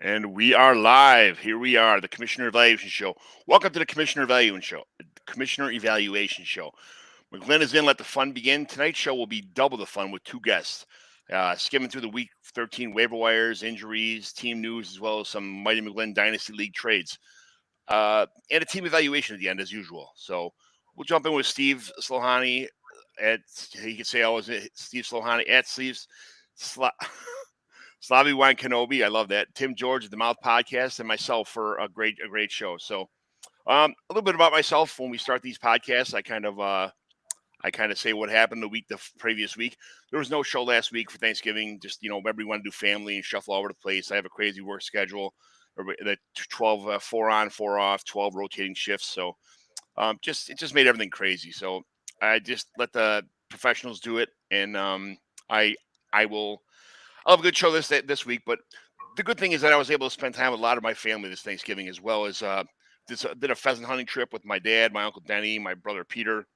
And we are live. Here we are, the Commissioner Evaluation Show. Welcome to the Commissioner Evaluation Show. Commissioner Evaluation Show. McGlynn is in. Let the fun begin. Tonight's show will be double the fun with two guests. Skimming through the Week 13 waiver wires, injuries, team news, as well as some Mighty McGlynn Dynasty League trades. And a team evaluation at the end, as usual. So we'll jump in with Steve Slohani at, you can say, Steve Slohani at Steve's. Slavi Wine Kenobi, I love that. Tim George at the Mouth Podcast, and myself for a great show. So, a little bit about myself. When we start these podcasts, I kind of say what happened the previous week. There was no show last week for Thanksgiving. Just everybody wanted to do family and shuffle all over the place. I have a crazy work schedule. The 12 4 on 4 off, 12 rotating shifts. So, it just made everything crazy. So I just let the professionals do it, and I I will. I'll have a good show this week. But the good thing is that I was able to spend time with a lot of my family this Thanksgiving, as well as did a pheasant hunting trip with my dad, my uncle Denny, my brother Peter,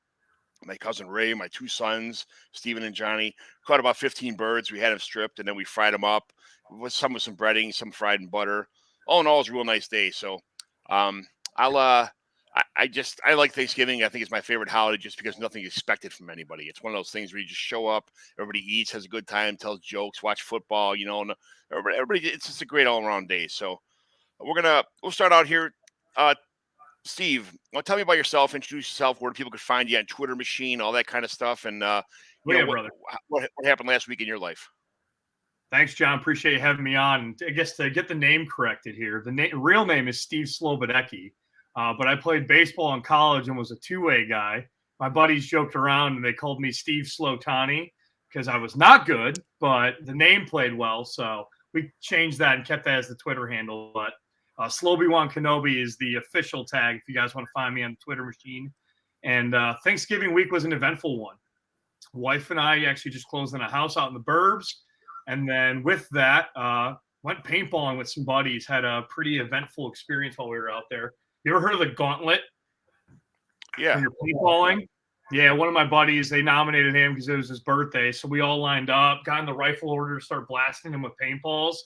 my cousin Ray, my two sons, Stephen and Johnny. Caught about 15 birds. We had them stripped, and then we fried them up with some breading, some fried in butter. All in all, it was a real nice day. So um, I'll I like Thanksgiving. I think it's my favorite holiday just because nothing is expected from anybody. It's one of those things where you just show up, everybody eats, has a good time, tells jokes, watch football. And everybody. It's just a great all around day. So we'll start out here. Uh, Steve, well, tell me about yourself. Introduce yourself. Where people could find you on Twitter machine, all that kind of stuff, and Oh yeah, brother. what happened last week in your life. Thanks, John. Appreciate you having me on. I guess to get the name corrected here, the real name is Steve Slobodecki, but I played baseball in college and was a two-way guy. My buddies joked around and they called me Steve Slotani because I was not good, but the name played well. So we changed that and kept that as the Twitter handle. But Sloby-Wan Kenobi is the official tag if you guys want to find me on the Twitter machine. And Thanksgiving week was an eventful one. Wife and I actually just closed on a house out in the burbs. And then with that, went paintballing with some buddies. Had a pretty eventful experience while we were out there. You ever heard of the gauntlet? Yeah. When you're paintballing? Yeah, one of my buddies, they nominated him because it was his birthday. So we all lined up, got in the rifle order to start blasting him with paintballs.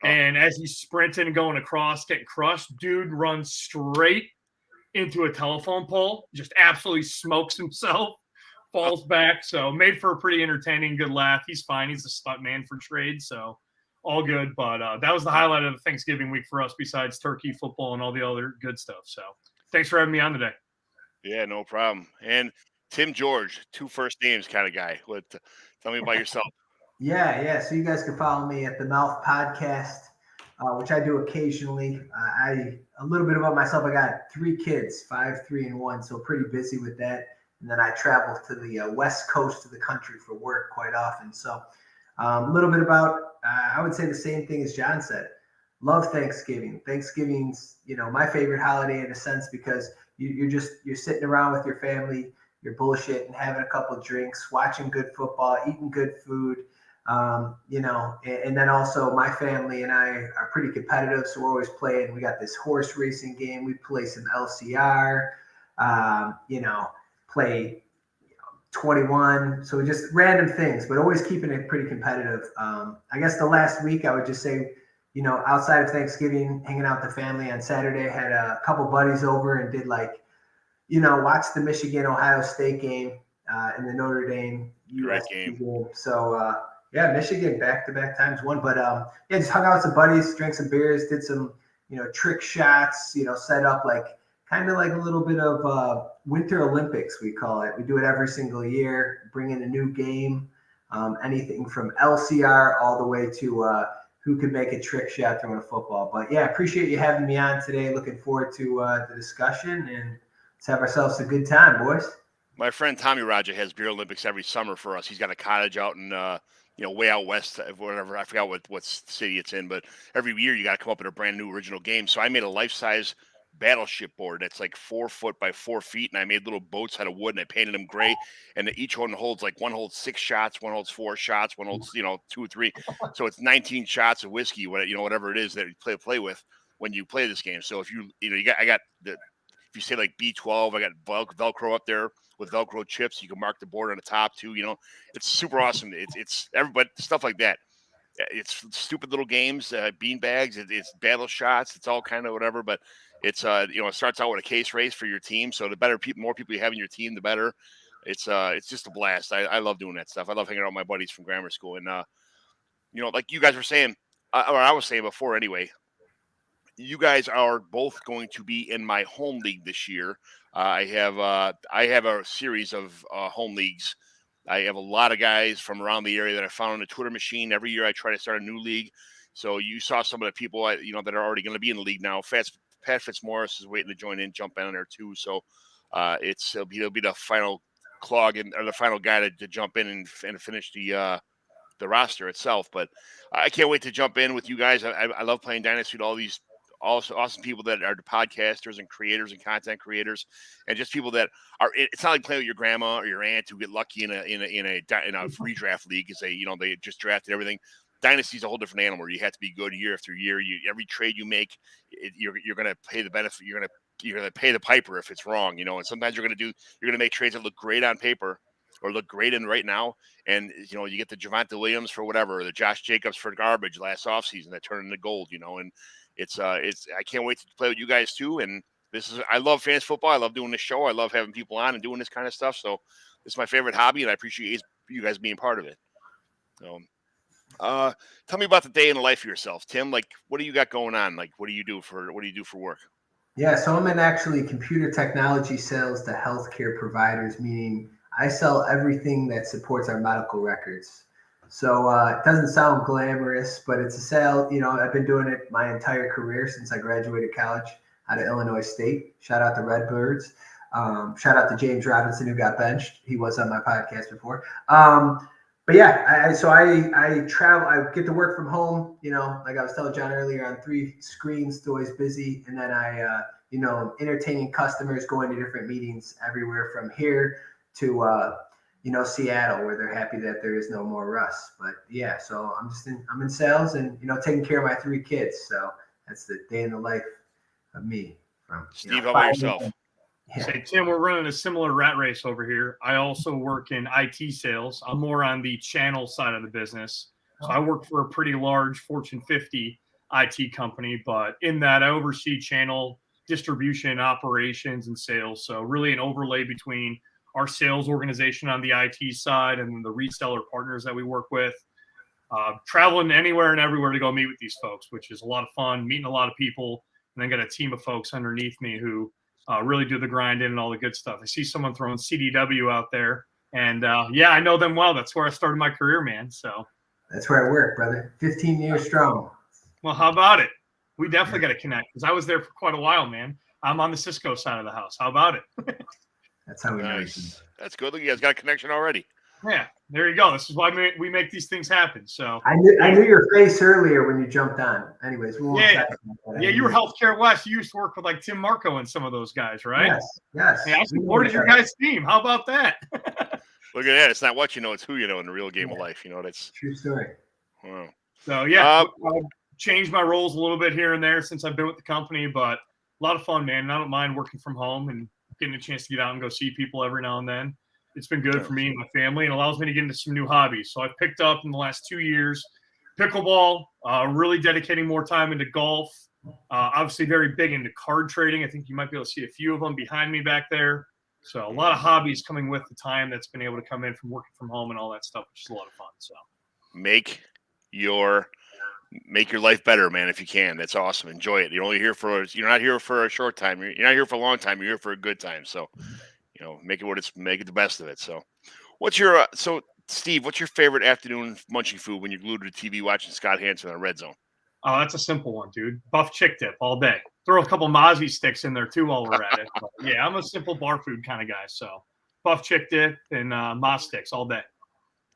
And as he's sprinting and going across, getting crushed, dude runs straight into a telephone pole, just absolutely smokes himself, falls back. So made for a pretty entertaining, good laugh. He's fine. He's a stunt man for trade, so all good. But that was the highlight of the Thanksgiving week for us, besides turkey, football, and all the other good stuff. So thanks for having me on today. Yeah, no problem. And Tim George, two first names kind of guy. Tell me about yourself. Yeah. So you guys can follow me at the Mouth Podcast, which I do occasionally. A little bit about myself. I got three kids, 5, 3, and 1, so pretty busy with that. And then I travel to the west coast of the country for work quite often. So a little bit about, I would say the same thing as John said. Love Thanksgiving. Thanksgiving's, my favorite holiday in a sense because you're sitting around with your family, you're bullshitting, having a couple of drinks, watching good football, eating good food. And then also my family and I are pretty competitive, so we're always playing. We got this horse racing game. We play some LCR, play 21. So just random things, but always keeping it pretty competitive. I guess the last week I would just say, outside of Thanksgiving, hanging out with the family on Saturday, had a couple buddies over and did watch the Michigan-Ohio State game and the Notre Dame USC game. So, Michigan back-to-back times won. But, just hung out with some buddies, drank some beers, did some, trick shots, set up kind of like a little bit of Winter Olympics, we call it. We do it every single year, bring in a new game, anything from LCR all the way to who could make a trick shot throwing a football. But, appreciate you having me on today. Looking forward to the discussion, and let's have ourselves a good time, boys. My friend Tommy Roger has Beer Olympics every summer for us. He's got a cottage out in way out west, whatever. I forgot what city it's in, but every year you got to come up with a brand new original game. So I made a life-size battleship board that's like 4 foot by 4 feet, and I made little boats out of wood and I painted them gray. And each one holds one holds 6 shots, one holds 4 shots, one holds 2 or 3. So it's 19 shots of whiskey, whatever it is that you play with when you play this game. So if I got the if you say like B12, I got Velcro up there with Velcro chips. You can mark the board on the top too. It's super awesome. It's everybody stuff like that. it's stupid little games, bean bags. It's battle shots. It's all kind of whatever. But it's it starts out with a case race for your team. So the better people, more people you have in your team, the better. It's just a blast. I love doing that stuff. I love hanging out with my buddies from grammar school, and like you guys were saying, or I was saying before anyway. You guys are both going to be in my home league this year. I have a series of home leagues. I have a lot of guys from around the area that I found on the Twitter machine. Every year I try to start a new league. So you saw some of the people that are already going to be in the league now. Pat Fitzmaurice is waiting to jump in there too. So it'll be the final clog or the final guy to jump in and finish the roster itself. But I can't wait to jump in with you guys. I love playing Dynasty with all these awesome people that are the podcasters and creators and content creators, and just people that are. It's not like playing with your grandma or your aunt who get lucky in a redraft league because they just drafted everything. Dynasty is a whole different animal where you have to be good year after year. Every trade you make, you're going to pay the benefit. You're going to pay the piper if it's wrong. And sometimes you're going to make trades that look great on paper or look great in right now. And, you get the Javonte Williams for whatever, or the Josh Jacobs for garbage last offseason that turned into gold, and I can't wait to play with you guys too. And I love fantasy football. I love doing this show. I love having people on and doing this kind of stuff. So this is my favorite hobby, and I appreciate you guys being part of it. So, tell me about the day in the life of yourself, Tim. Like, what do you got going on? Like, what do you do for work? Yeah, so I'm in actually computer technology sales to healthcare providers, meaning I sell everything that supports our medical records. So it doesn't sound glamorous, but it's a sale. I've been doing it my entire career since I graduated college out of Illinois State. Shout out to Redbirds. Shout out to James Robinson, who got benched. He was on my podcast before. But yeah, I travel. I get to work from home. Like I was telling John earlier, on 3 screens, still always busy. And then I, entertaining customers, going to different meetings everywhere from here to Seattle, where they're happy that there is no more Russ. But yeah, so I'm in sales and taking care of my 3 kids. So that's the day in the life of me. Steve, how about yourself? Yeah. Say, Tim, we're running a similar rat race over here. I also work in IT sales. I'm more on the channel side of the business. So I work for a pretty large Fortune 50 IT company, but in that I oversee channel distribution, operations, and sales. So really an overlay between our sales organization on the IT side and the reseller partners that we work with. Traveling anywhere and everywhere to go meet with these folks, which is a lot of fun, meeting a lot of people, and then got a team of folks underneath me who really do the grind in and all the good stuff. I see someone throwing CDW out there, and yeah, I know them well. That's where I started my career, man. So that's where I work, brother. 15 years strong. Well, how about it? We definitely got to connect because I was there for quite a while, man. I'm on the Cisco side of the house. How about it? That's how we know. That's good. Look, you guys got a connection already. Yeah, there you go. This is why we make these things happen. So I knew your face earlier when you jumped on. Anyways, yeah, you were Healthcare West. You used to work with like Tim Marco and some of those guys, right? Yes. Hey, I supported your guys' team. How about that? Look at that. It's not what you know, it's who you know in the real game of life. That's true story. Wow. So yeah, I've changed my roles a little bit here and there since I've been with the company, but a lot of fun, man. And I don't mind working from home and getting a chance to get out and go see people every now and then. It's been good for me and my family and allows me to get into some new hobbies. So I've picked up in the last 2 years, pickleball, really dedicating more time into golf, obviously very big into card trading. I think you might be able to see a few of them behind me back there. So a lot of hobbies coming with the time that's been able to come in from working from home and all that stuff, which is a lot of fun. So make your life better, man, if you can. That's awesome. Enjoy it. You're not here for a short time. You're not here for a long time. You're here for a good time. So make it the best of it. So Steve, what's your favorite afternoon munching food when you're glued to the TV watching Scott Hansen on Red Zone? Oh, that's a simple one, dude. Buff chick dip all day. Throw a couple Mozzie sticks in there too while we're at it. But yeah, I'm a simple bar food kind of guy. So buff chick dip and Moz sticks all day.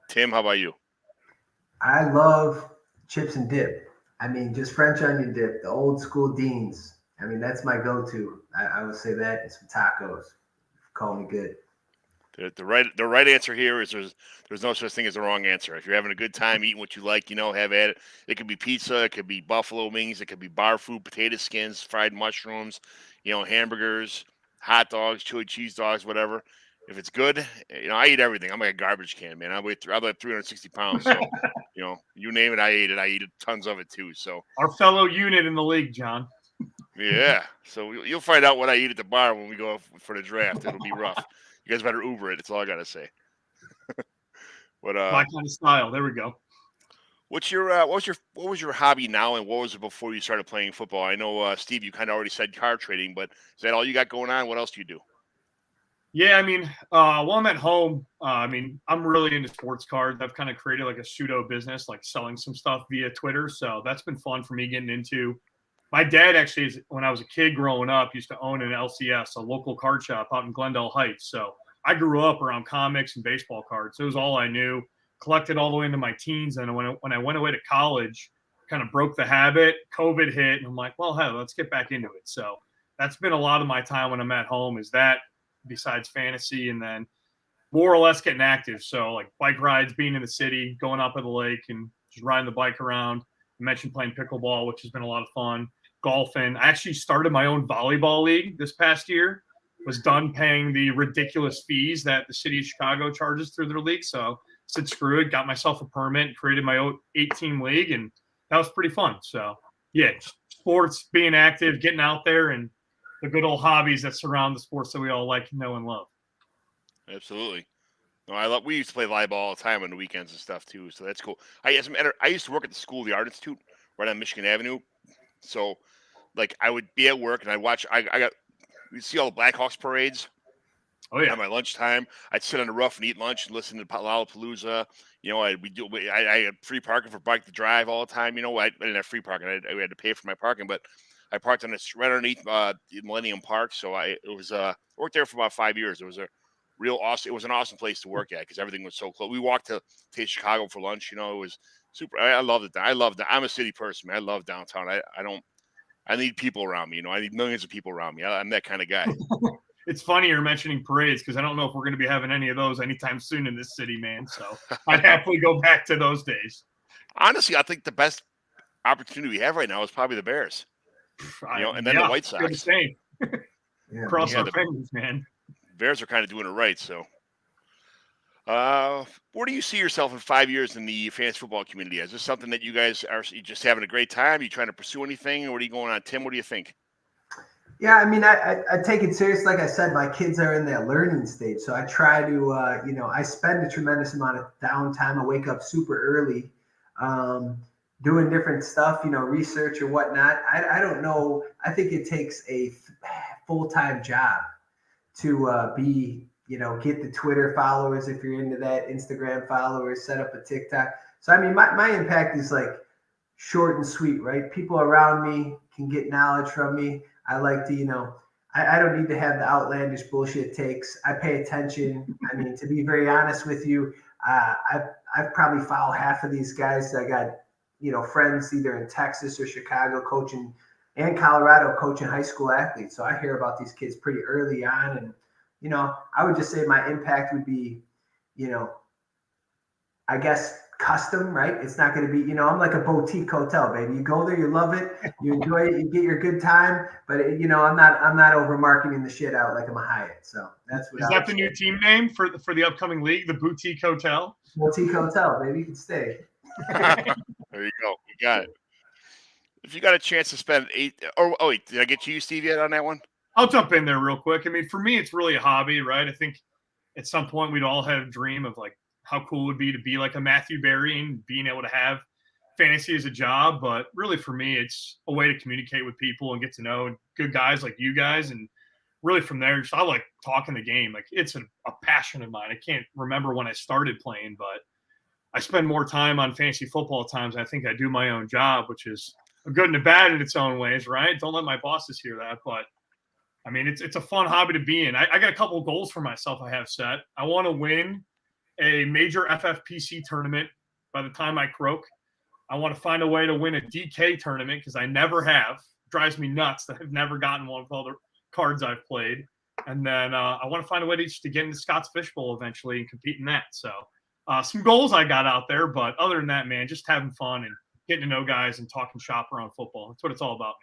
Tim, how about you? I love chips and dip. I mean, just French onion dip, the old school Dean's. I mean, that's my go-to. I would say that and some tacos. Call me good. The right answer here is there's no such thing as the wrong answer. If you're having a good time eating what you like, have at it. It could be pizza, it could be buffalo wings, it could be bar food, potato skins, fried mushrooms, hamburgers, hot dogs, chili cheese dogs, whatever. if it's good, I eat everything. I'm like a garbage can, man. I'm like 360 pounds. So, you name it, I ate it. I eat tons of it too. So, Our fellow unit in the league, John. yeah. So you'll find out what I eat at the bar when we go for the draft. It'll be rough. You guys better Uber it. That's all I gotta say. But My kind of style. There we go. what was your hobby now, and what was it before you started playing football? I know, Steve, you kind of already said car trading, but is that all you got going on? What else do you do? Yeah, I mean, while I'm at home, I'm really into sports cards. I've kind of created like a pseudo business, like selling some stuff via Twitter. So that's been fun for me getting into. My dad actually, when I was a kid growing up, used to own an LCS, a local card shop out in Glendale Heights. So I grew up around comics and baseball cards. It was all I knew. Collected all the way into my teens, and when I went away to college, kind of broke the habit. COVID hit, and I'm like, well, hell, let's get back into it. So that's been a lot of my time when I'm at home. Is that besides fantasy, and then more or less getting active. So like bike rides, being in the city, going up at the lake, and just riding the bike around. I mentioned playing pickleball, which has been a lot of fun. Golfing. I actually started my own volleyball league this past year. Was done paying the ridiculous fees that the city of Chicago charges through their league. So said screw it, got myself a permit, created my own 8-team league, and that was pretty fun. So yeah, sports, being active, getting out there, and the good old hobbies that surround the sports that we all like, know, and love. Absolutely. No, we used to play volleyball all the time on the weekends and stuff too, so that's cool. I used to work at the School of the Art Institute right on Michigan Avenue. So like I would be at work and I'd watch we'd see all the Blackhawks parades. Oh yeah. At my lunchtime, I'd sit on the roof and eat lunch and listen to Lollapalooza. I had free parking for bike to drive all the time. I didn't have free parking. I had to pay for my parking, but I parked on this right underneath Millennium Park. So I worked there for about 5 years. It was an awesome place to work at because everything was so close. We walked to Chicago for lunch. It was super. I loved it. I'm a city person, man. I love downtown. I need people around me. I need millions of people around me. I'm that kind of guy. It's funny you're mentioning parades because I don't know if we're going to be having any of those anytime soon in this city, man. So I'd happily go back to those days. Honestly, I think the best opportunity we have right now is probably the Bears. And then the White Sox. The same. Cross our fingers, man. Bears are kind of doing it right. So, where do you see yourself in 5 years in the fantasy football community? Is this something that you guys are just having a great time? Are you trying to pursue anything? Or what are you going on? Tim, what do you think? Yeah, I take it serious. Like I said, my kids are in that learning stage. So I try to, I spend a tremendous amount of downtime. I wake up super early, doing different stuff, research or whatnot. I don't know. I think it takes a full-time job to get the Twitter followers if you're into that, Instagram followers, set up a TikTok. So, my impact is like short and sweet, right? People around me can get knowledge from me. I like to, I don't need to have the outlandish bullshit takes. I pay attention. To be very honest with you, I've probably followed half of these guys. I got, friends either in Texas or Chicago coaching and Colorado coaching high school athletes. So I hear about these kids pretty early on. And, I would just say my impact would be, I guess, custom, right? It's not going to be, I'm like a boutique hotel, baby. You go there, you love it, you enjoy it, you get your good time. But I'm not over marketing the shit out like I'm a Hyatt. So that's what. Is that the new team name for the upcoming league, the Boutique Hotel? Boutique Hotel, baby. You can stay. There you go. You got it. If you got a chance to spend did I get you, Steve, yet on that one? I'll jump in there real quick. For me, it's really a hobby, right? I think at some point we'd all have a dream of like how cool it would be to be like a Matthew Berry and being able to have fantasy as a job. But really for me, it's a way to communicate with people and get to know good guys like you guys. And really from there, I like talking the game. Like it's a passion of mine. I can't remember when I started playing, but I spend more time on fantasy football times. I think I do my own job, which is a good and a bad in its own ways, right? Don't let my bosses hear that. But it's a fun hobby to be in. I got a couple of goals for myself I have set. I want to win a major FFPC tournament by the time I croak. I want to find a way to win a DK tournament because I never have. It drives me nuts that I've never gotten one with all the cards I've played. And then I want to find a way to get into Scott's Fishbowl eventually and compete in that. So some goals I got out there, but other than that, man, just having fun and getting to know guys and talking shop around football. That's what it's all about,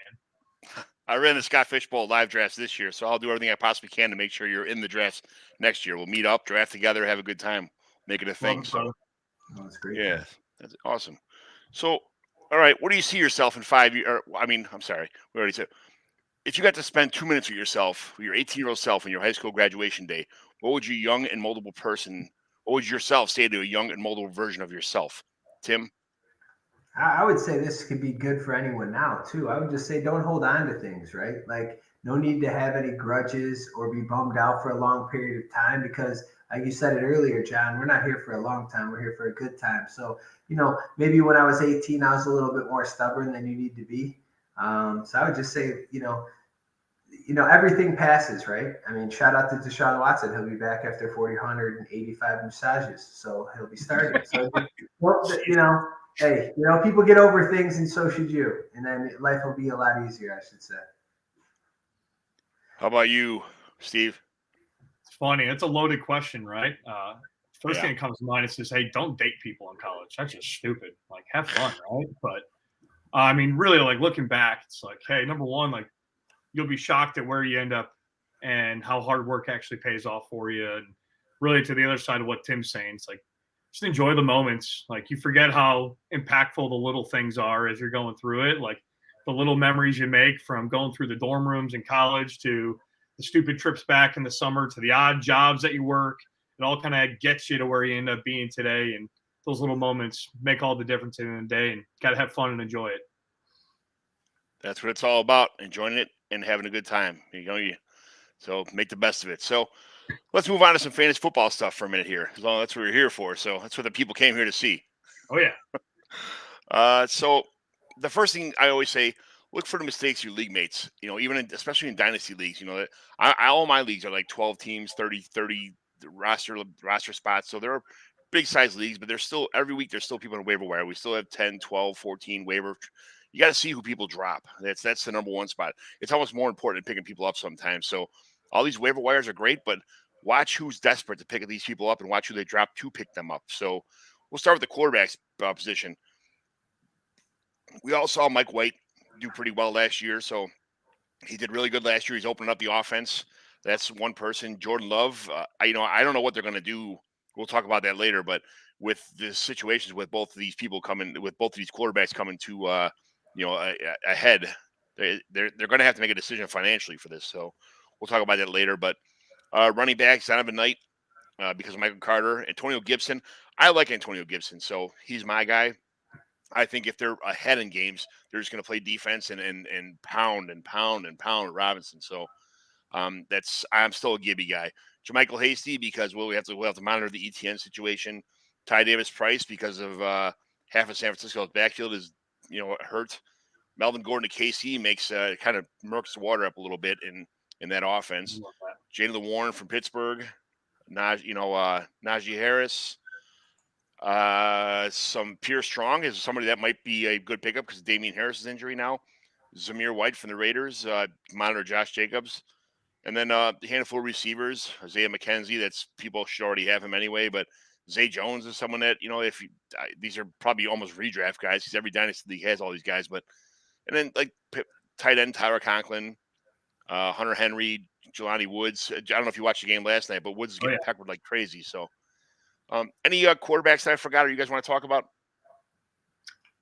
man. I ran the Scott Fishbowl live drafts this year, so I'll do everything I possibly can to make sure you're in the drafts next year. We'll meet up, draft together, have a good time, make it a thing. So, that's great. Yeah, that's awesome. So, all right, what do you see yourself in 5 years? I'm sorry, we already said. If you got to spend 2 minutes with yourself, with your 18-year-old self, on your high school graduation day, what would your young and multiple person? What would yourself say to a young and multiple version of yourself, Tim? I would say this could be good for anyone now too. I would just say don't hold on to things, right? Like no need to have any grudges or be bummed out for a long period of time because like you said it earlier, John, we're not here for a long time. We're here for a good time. So, maybe when I was 18, I was a little bit more stubborn than you need to be. So I would just say, everything passes, right? I mean, shout out to Deshaun Watson. He'll be back after 485 massages. So he'll be starting. So, hey, people get over things and so should you. And then life will be a lot easier, I should say. How about you, Steve? It's funny. It's a loaded question, right? First thing that comes to mind is just, hey, don't date people in college. That's just stupid. Like, have fun, right? But, I mean, really, like, looking back, it's like, hey, number one, like, you'll be shocked at where you end up and how hard work actually pays off for you. And really, to the other side of what Tim's saying, it's like, just enjoy the moments. Like, you forget how impactful the little things are as you're going through it. Like, the little memories you make from going through the dorm rooms in college to the stupid trips back in the summer to the odd jobs that you work. It all kind of gets you to where you end up being today. And those little moments make all the difference in the day, and got to have fun and enjoy it. That's what it's all about, enjoying it and having a good time. So make the best of it. So let's move on to some fantasy football stuff for a minute here. As long as that's what we're here for. So that's what the people came here to see. Oh, yeah. So the first thing I always say, look for the mistakes of your league mates, especially in dynasty leagues. All my leagues are like 12 teams, 30 roster spots. So they're big size leagues, but there's still every week there's still people on waiver wire. We still have 10, 12, 14 waiver. You got to see who people drop. That's the number one spot. It's almost more important than picking people up sometimes. So all these waiver wires are great, but watch who's desperate to pick these people up and watch who they drop to pick them up. So we'll start with the quarterback position. We all saw Mike White do pretty well last year. So he did really good last year. He's opening up the offense. That's one person. Jordan Love, I don't know what they're going to do. We'll talk about that later. But with the situations with both of these people coming, with both of these quarterbacks coming to, ahead, they're going to have to make a decision financially for this. So we'll talk about that later. But running backs, Donovan Knight, because of Michael Carter, Antonio Gibson. I like Antonio Gibson, so he's my guy. I think if they're ahead in games, they're just going to play defense and pound Robinson. So I'm still a Gibby guy. JaMychal Hasty, because we'll have to monitor the ETN situation. Ty Davis Price, because of half of San Francisco's backfield is hurt. Melvin Gordon to KC makes kind of murks the water up a little bit in that offense. Jalen Warren from Pittsburgh, Najee Harris. Some Pierre Strong is somebody that might be a good pickup because Damian Harris is injury now. Zamir White from the Raiders, monitor Josh Jacobs. And then a handful of receivers, Isaiah McKenzie, that's people should already have him anyway, but Zay Jones is someone that, these are probably almost redraft guys because every dynasty league has all these guys, and then like tight end Tyler Conklin, Hunter Henry, Jelani Woods. I don't know if you watched the game last night, but Woods is getting peckered like crazy. So any quarterbacks that I forgot or you guys want to talk about?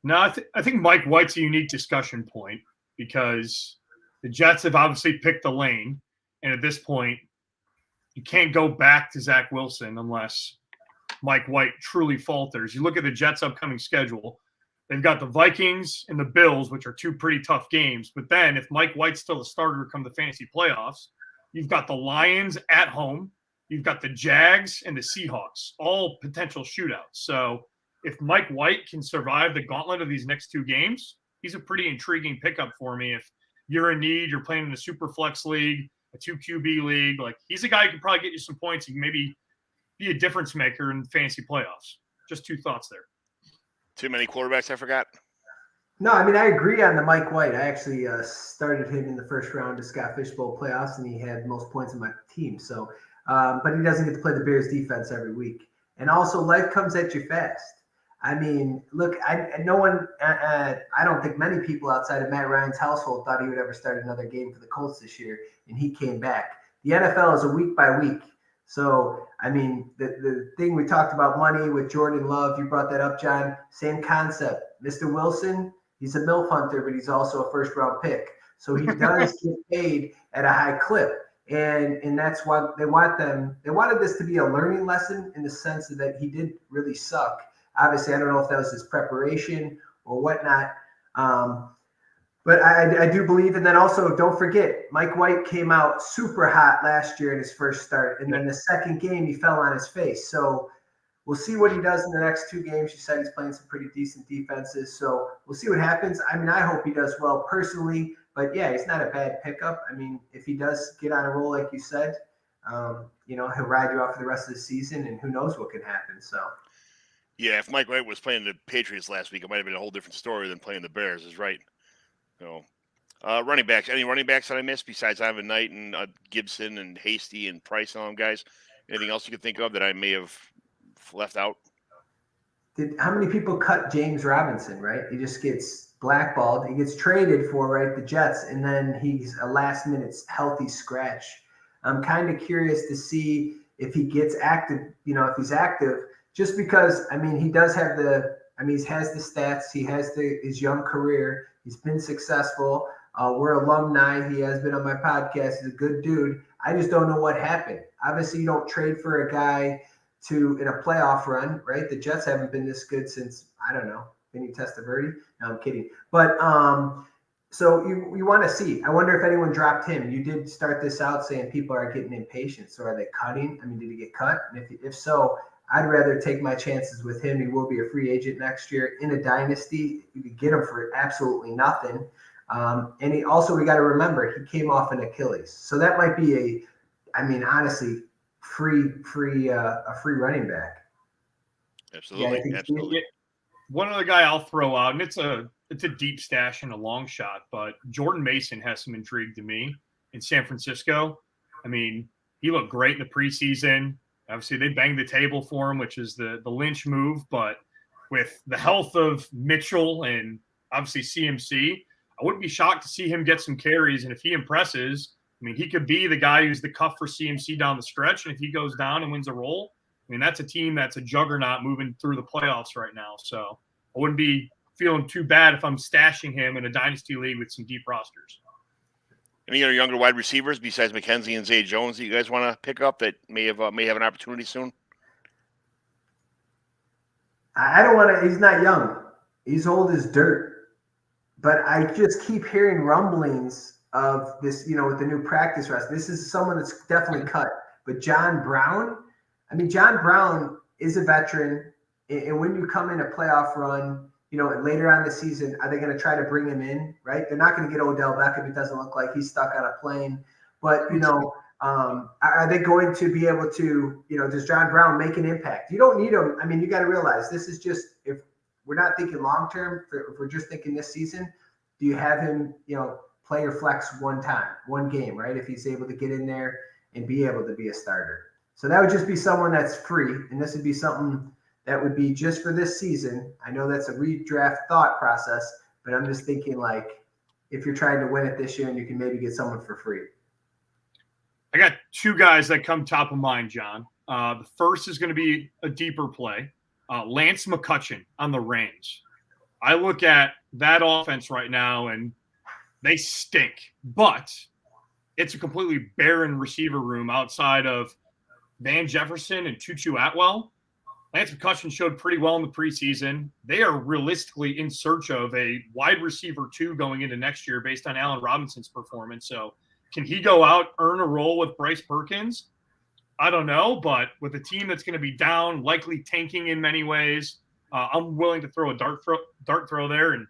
No, I think Mike White's a unique discussion point because the Jets have obviously picked the lane. And at this point, you can't go back to Zach Wilson unless Mike White truly falters. You look at the Jets' upcoming schedule. They've got the Vikings and the Bills, which are two pretty tough games. But then if Mike White's still a starter come the fantasy playoffs, you've got the Lions at home. You've got the Jags and the Seahawks, all potential shootouts. So if Mike White can survive the gauntlet of these next two games, he's a pretty intriguing pickup for me. If you're in need, you're playing in a super flex league, a 2 QB league, like he's a guy who can probably get you some points. He can maybe be a difference maker in fantasy playoffs. Just two thoughts there. Too many quarterbacks I forgot? No, I mean, I agree on the Mike White. I actually started him in the first round of Scott Fishbowl playoffs, and he had most points in my team. So, but he doesn't get to play the Bears defense every week. And also, life comes at you fast. I mean, look, no one, I don't think many people outside of Matt Ryan's household thought he would ever start another game for the Colts this year, and he came back. The NFL is a week by week. So, I mean, the thing we talked about money with Jordan Love, you brought that up, John, same concept. Mr. Wilson, he's a MILF hunter, but he's also a first-round pick. So he does get paid at a high clip. And that's why they wanted this to be a learning lesson in the sense that he did really suck. Obviously, I don't know if that was his preparation or whatnot. But I do believe, and then also don't forget, Mike White came out super hot last year in his first start. And then the second game, he fell on his face. So we'll see what he does in the next 2 games. You said he's playing some pretty decent defenses. So we'll see what happens. I mean, I hope he does well personally. But, yeah, he's not a bad pickup. I mean, if he does get on a roll, like you said, he'll ride you out for the rest of the season, and who knows what can happen. So. Yeah, if Mike White was playing the Patriots last week, it might have been a whole different story than playing the Bears, is right. So, running backs. Any running backs that I missed besides Ivan Knight and Gibson and Hasty and Price and all them guys? Anything else you could think of that I may have left out? How many people cut James Robinson, right? He just gets blackballed. He gets traded for, right, the Jets, and then he's a last-minute healthy scratch. I'm kind of curious to see if he gets active, if he's active, just because, I mean, he does have he has the stats. He has his young career. He's been successful. We're alumni. He has been on my podcast. He's a good dude. I just don't know what happened. Obviously, you don't trade for a guy in a playoff run, right? The Jets haven't been this good since, I don't know, Vinny Testaverde. No, I'm kidding. But so you want to see. I wonder if anyone dropped him. You did start this out saying people are getting impatient. So are they cutting? I mean, did he get cut? And if so, I'd rather take my chances with him. He will be a free agent next year in a dynasty. You could get him for absolutely nothing. And we got to remember, he came off an Achilles. So that might be honestly, a free running back. Absolutely. Yeah, absolutely. One other guy I'll throw out, and it's a deep stash and a long shot, but Jordan Mason has some intrigue to me in San Francisco. I mean, he looked great in the preseason. Obviously, they banged the table for him, which is the Lynch move. But with the health of Mitchell and obviously CMC, I wouldn't be shocked to see him get some carries. And if he impresses, I mean, he could be the guy who's the cuff for CMC down the stretch. And if he goes down and wins a role, I mean, that's a team that's a juggernaut moving through the playoffs right now. So I wouldn't be feeling too bad if I'm stashing him in a dynasty league with some deep rosters. Any other younger wide receivers besides McKenzie and Zay Jones that you guys want to pick up that may have an opportunity soon? I don't want to. He's not young. He's old as dirt. But I just keep hearing rumblings of this, with the new practice rest. This is someone that's definitely cut. But John Brown, John Brown is a veteran. And when you come in a playoff run, later on the season, are they going to try to bring him in, right? They're not going to get Odell Beckham. It doesn't look like he's stuck on a plane. But, are they going to be able to, does John Brown make an impact? You don't need him. I mean, you got to realize this is just, if we're not thinking long-term, if we're just thinking this season, do you have him, play your flex one game, right? If he's able to get in there and be able to be a starter. So that would just be someone that's free. And this would be something that would be just for this season. I know that's a redraft thought process, but I'm just thinking if you're trying to win it this year and you can maybe get someone for free. I got 2 guys that come top of mind, John. The first is going to be a deeper play. Lance McCutcheon on the Rams. I look at that offense right now and they stink, but it's a completely barren receiver room outside of Van Jefferson and Tutu Atwell. Lance McCutcheon showed pretty well in the preseason. They are realistically in search of a wide receiver 2 going into next year based on Allen Robinson's performance. So can he go out, earn a role with Bryce Perkins? I don't know, but with a team that's going to be down, likely tanking in many ways, I'm willing to throw a dart throw there. And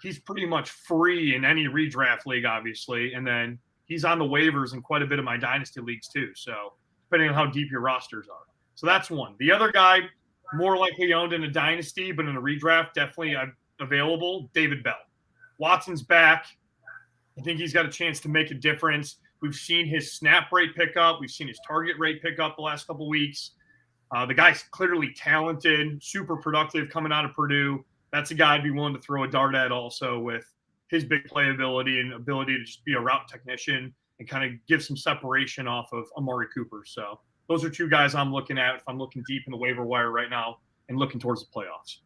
he's pretty much free in any redraft league, obviously. And then he's on the waivers in quite a bit of my dynasty leagues too. So depending on how deep your rosters are. So that's one. The other guy, more likely owned in a dynasty, but in a redraft, definitely available, David Bell. Watson's back. I think he's got a chance to make a difference. We've seen his snap rate pick up. We've seen his target rate pick up the last couple of weeks. The guy's clearly talented, super productive coming out of Purdue. That's a guy I'd be willing to throw a dart at also with his big playability and ability to just be a route technician and kind of give some separation off of Amari Cooper. So those are two guys I'm looking at if I'm looking deep in the waiver wire right now and looking towards the playoffs.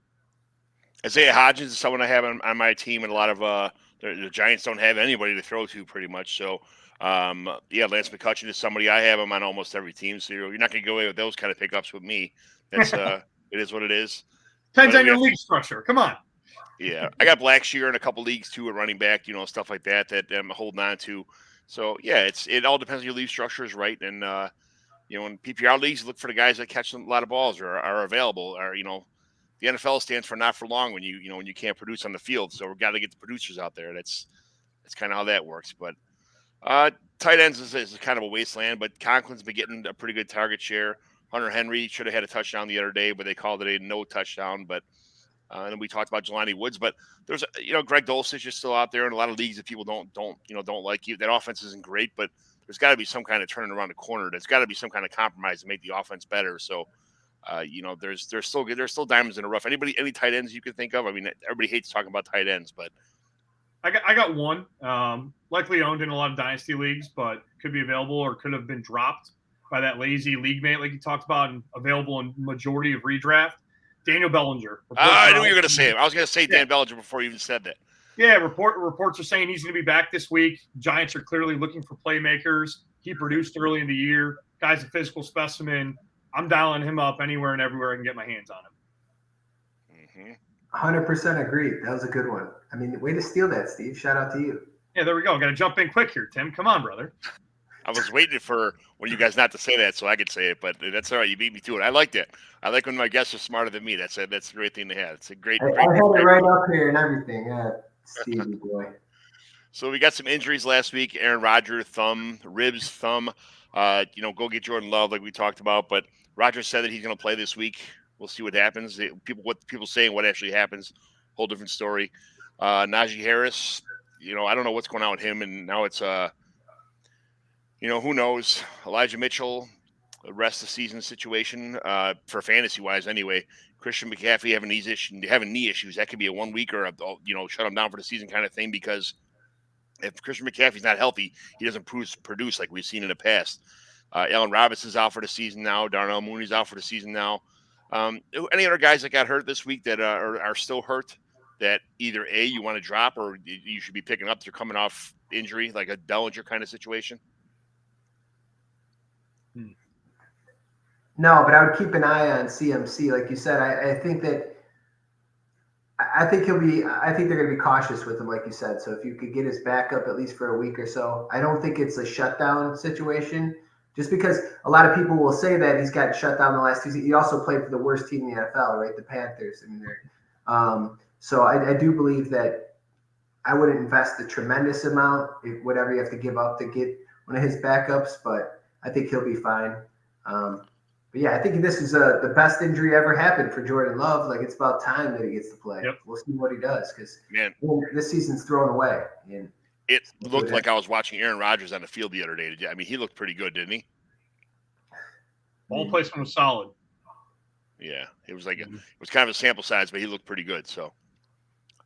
Isaiah Hodgins is someone I have on my team, and a lot of the Giants don't have anybody to throw to pretty much. So, Lance McCutcheon is somebody I have him on almost every team. So you're not going to go away with those kind of pickups with me. That's it is what it is. Depends on your league structure. Come on. Yeah, I got Blackshear in a couple leagues too, a running back, stuff like that I'm holding on to. So yeah, it all depends on your league structure is right, and in PPR leagues, look for the guys that catch a lot of balls or are available. Or the NFL stands for not for long when you can't produce on the field. So we've got to get the producers out there. That's kind of how that works. But tight ends is kind of a wasteland. But Conklin's been getting a pretty good target share. Hunter Henry should have had a touchdown the other day, but they called it a no touchdown. But and then we talked about Jelani Woods, but there's Greg Dulcich is still out there in a lot of leagues that people don't like. You. That offense isn't great, but there's got to be some kind of turning around the corner. There's got to be some kind of compromise to make the offense better. So, there's still diamonds in the rough. Any tight ends you can think of? I mean, everybody hates talking about tight ends, but I got one, likely owned in a lot of dynasty leagues, but could be available or could have been dropped by that lazy league mate like you talked about, and available in majority of redraft. Daniel Bellinger. I knew you were going to say him. I was going to say Dan Bellinger before you even said that. Yeah, reports are saying he's going to be back this week. Giants are clearly looking for playmakers. He produced early in the year. Guy's a physical specimen. I'm dialing him up anywhere and everywhere I can get my hands on him. 100% agree. That was a good one. I mean, way to steal that, Steve. Shout out to you. Yeah, there we go. Got to jump in quick here, Tim. Come on, brother. I was waiting for one of you guys not to say that so I could say it, but that's all right. You beat me to it. I liked it. I like when my guests are smarter than me. That's a great thing to have. It's a great. I had it right up here and everything. Stevie boy. So we got some injuries last week. Aaron Rodgers, ribs, thumb. Go get Jordan Love like we talked about. But Rodgers said that he's going to play this week. We'll see what happens. What people saying, what actually happens, whole different story. Najee Harris. I don't know what's going on with him, and now it's who knows? Elijah Mitchell, the rest of the season situation for fantasy wise anyway. Christian McCaffrey having knee issues. That could be a 1 week or shut him down for the season kind of thing, because if Christian McCaffrey's not healthy, he doesn't produce like we've seen in the past. Allen Robinson's out for the season now. Darnell Mooney's out for the season now. Any other guys that got hurt this week that are still hurt that either A, you want to drop, or you should be picking up? They're coming off injury, like a Bellinger kind of situation. No, but I would keep an eye on CMC. Like you said, I think they're going to be cautious with him, like you said. So if you could get his backup at least for a week or so, I don't think it's a shutdown situation. Just because a lot of people will say that he's got shut down the last 2 seasons. He also played for the worst team in the NFL, right? The Panthers. I mean, so I do believe that I wouldn't invest a tremendous amount, whatever you have to give up to get one of his backups, but I think he'll be fine. But yeah, I think this is the best injury ever happened for Jordan Love. Like, it's about time that he gets to play. Yep. We'll see what he does, because this season's thrown away. And it looked like I was watching Aaron Rodgers on the field the other day. I mean, he looked pretty good, didn't he? Ball placement was solid. Yeah, it was like it was kind of a sample size, but he looked pretty good. So,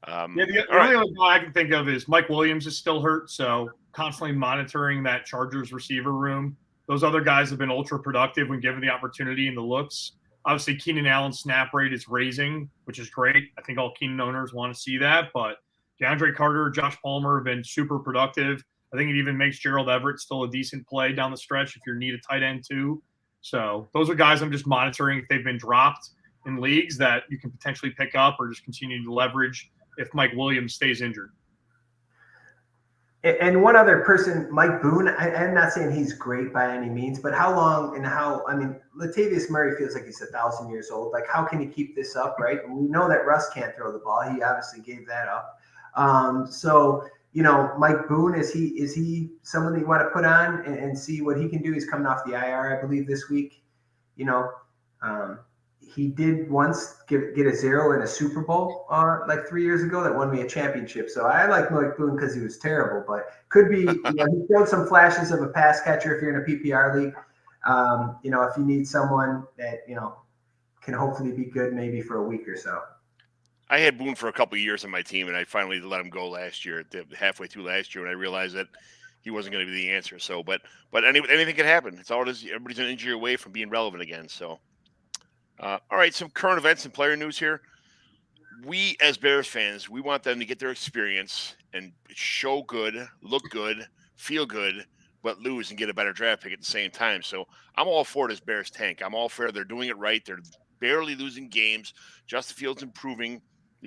the only other guy I can think of is Mike Williams is still hurt, so constantly monitoring that Chargers receiver room. Those other guys have been ultra productive when given the opportunity and the looks. Obviously, Keenan Allen's snap rate is raising, which is great. I think all Keenan owners want to see that. But DeAndre Carter, Josh Palmer have been super productive. I think it even makes Gerald Everett still a decent play down the stretch if you need a tight end too. So those are guys I'm just monitoring if they've been dropped in leagues that you can potentially pick up or just continue to leverage if Mike Williams stays injured. And one other person, Mike Boone, I'm not saying he's great by any means, but how long and how, I mean, Latavius Murray feels like he's 1,000 years old. Like, how can he keep this up, right? And we know that Russ can't throw the ball. He obviously gave that up. So, Mike Boone, is he someone that you want to put on and see what he can do? He's coming off the IR, I believe, this week. He did once get a 0 in a Super Bowl like 3 years ago that won me a championship. So I like Mike Boone because he was terrible, but could be, he showed some flashes of a pass catcher if you're in a PPR league. If you need someone that, can hopefully be good maybe for a week or so. I had Boone for a couple of years on my team, and I finally let him go last year, halfway through last year, when I realized that he wasn't going to be the answer. So, but anything could happen. It's all it is. Everybody's an injury away from being relevant again. So, all right, some current events and player news here. We, as Bears fans, we want them to get their experience and show good, look good, feel good, but lose and get a better draft pick at the same time. So I'm all for this Bears tank. I'm all for they're doing it right. They're barely losing games. Justin Fields improving.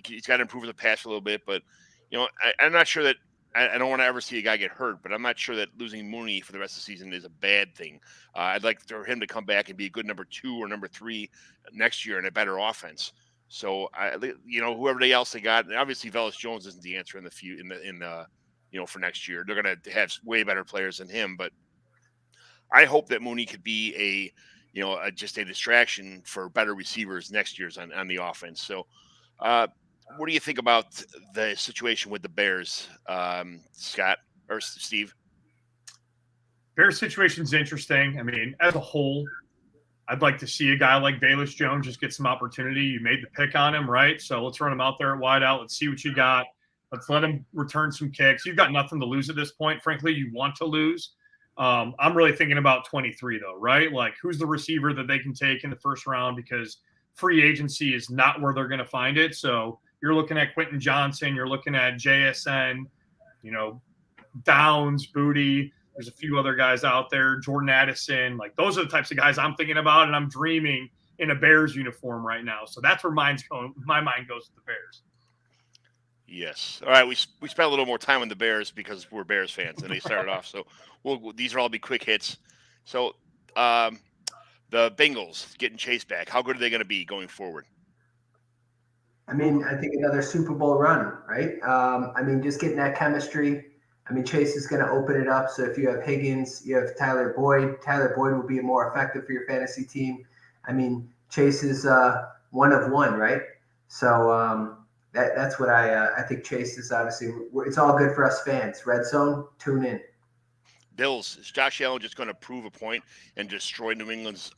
He's got to improve the pass a little bit, but I'm not sure that I don't want to ever see a guy get hurt, but I'm not sure that losing Mooney for the rest of the season is a bad thing. I'd like for him to come back and be a good number 2 or number 3 next year in a better offense. So whoever else they got, and obviously Velus Jones isn't the answer for next year. They're going to have way better players than him, but I hope that Mooney could be just a distraction for better receivers next year's on the offense. So, what do you think about the situation with the Bears, Scott or Steve? Bears situation's interesting. I mean, as a whole, I'd like to see a guy like Velus Jones just get some opportunity. You made the pick on him, right? So let's run him out there at wide out. Let's see what you got. Let's let him return some kicks. You've got nothing to lose at this point. Frankly, you want to lose. I'm really thinking about 23, though, right? Like, who's the receiver that they can take in the first round, because free agency is not where they're going to find it. So you're looking at Quentin Johnson. You're looking at JSN, Downs, Booty. There's a few other guys out there, Jordan Addison. Like, those are the types of guys I'm thinking about, and I'm dreaming in a Bears uniform right now. So that's where my mind goes to the Bears. Yes. All right. We spent a little more time on the Bears because we're Bears fans, and they started off. So these will all be quick hits. So the Bengals getting Chase back. How good are they going to be going forward? I mean, I think another Super Bowl run, right? Just getting that chemistry. Chase is going to open it up. So if you have Higgins, you have Tyler Boyd. Tyler Boyd will be more effective for your fantasy team. Chase is one of one, right? So that's what I think. Chase is obviously, it's all good for us fans. Red Zone, tune in. Bills, is Josh Allen just going to prove a point and destroy New England's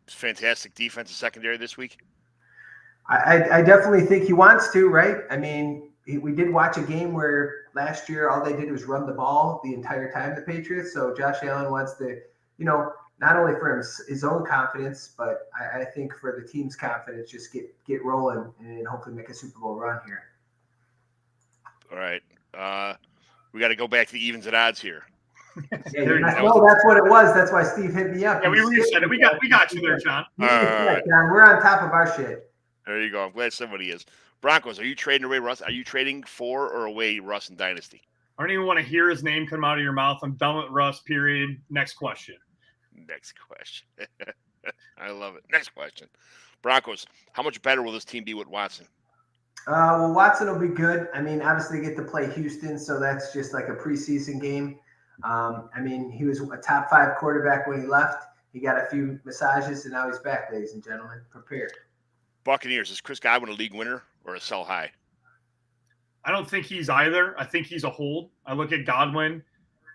fantastic defensive secondary this week? I definitely think he wants to, right? We did watch a game where last year all they did was run the ball the entire time, the Patriots. So Josh Allen wants to, not only for his own confidence, but I think for the team's confidence, just get rolling and hopefully make a Super Bowl run here. All right. We got to go back to the evens and odds here. That's what it was. That's why Steve hit me up. Yeah, we reset it. We got you there, John. John, we're on top of our shit. There you go. I'm glad somebody is. Broncos, are you trading away Russ? Are you trading for or away Russ in Dynasty? I don't even want to hear his name come out of your mouth. I'm done with Russ, period. Next question. I love it. Next question. Broncos, how much better will this team be with Watson? Well, Watson will be good. Obviously get to play Houston, so that's just like a preseason game. He was a top 5 quarterback when he left. He got a few massages, and now he's back, ladies and gentlemen. Prepare. Buccaneers, is Chris Godwin a league winner or a sell high? I don't think he's either. I think he's a hold. I look at Godwin,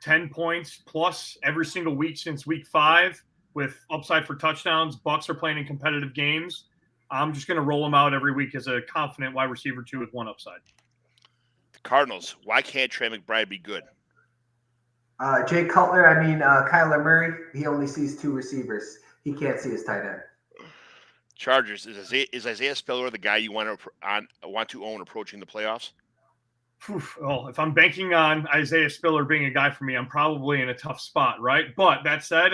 10 points plus every single week since week 5 with upside for touchdowns. Bucs are playing in competitive games. I'm just going to roll him out every week as a confident wide receiver 2 with 1 upside. The Cardinals, why can't Trey McBride be good? Jay Cutler, Kyler Murray, he only sees 2 receivers. He can't see his tight end. Chargers, is Isaiah Spiller the guy you want to own approaching the playoffs? Well, if I'm banking on Isaiah Spiller being a guy for me, I'm probably in a tough spot, right? But that said,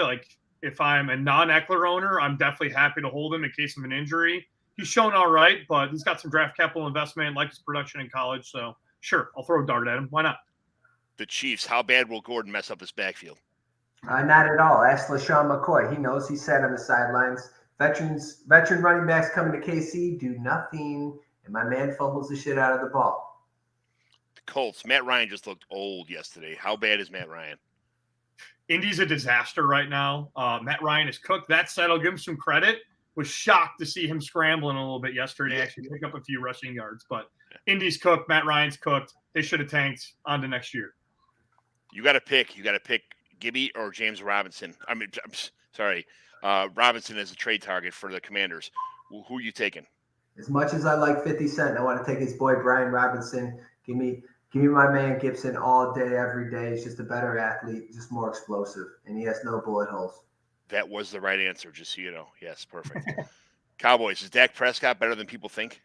if I'm a non-Eckler owner, I'm definitely happy to hold him in case of an injury. He's shown all right, but he's got some draft capital investment, like his production in college. So sure, I'll throw a dart at him. Why not? The Chiefs, how bad will Gordon mess up his backfield? Not at all. Ask LaShawn McCoy. He knows. He sat on the sidelines. Veteran running backs coming to KC do nothing, and my man fumbles the shit out of the ball. The Colts, Matt Ryan just looked old yesterday. How bad is Matt Ryan? Indy's a disaster right now. Matt Ryan is cooked. That said, I'll give him some credit. Was shocked to see him scrambling a little bit yesterday. Actually pick up a few rushing yards, but Indy's cooked. Matt Ryan's cooked. They should have tanked on to next year. You got to pick. You got to pick Gibby or James Robinson. Robinson as a trade target for the Commanders. Who are you taking? As much as I like 50 Cent, I want to take his boy Brian Robinson. Give me my man Gibson all day, every day. He's just a better athlete, just more explosive, and he has no bullet holes. That was the right answer, just so you know. Yes, perfect. Cowboys, is Dak Prescott better than people think?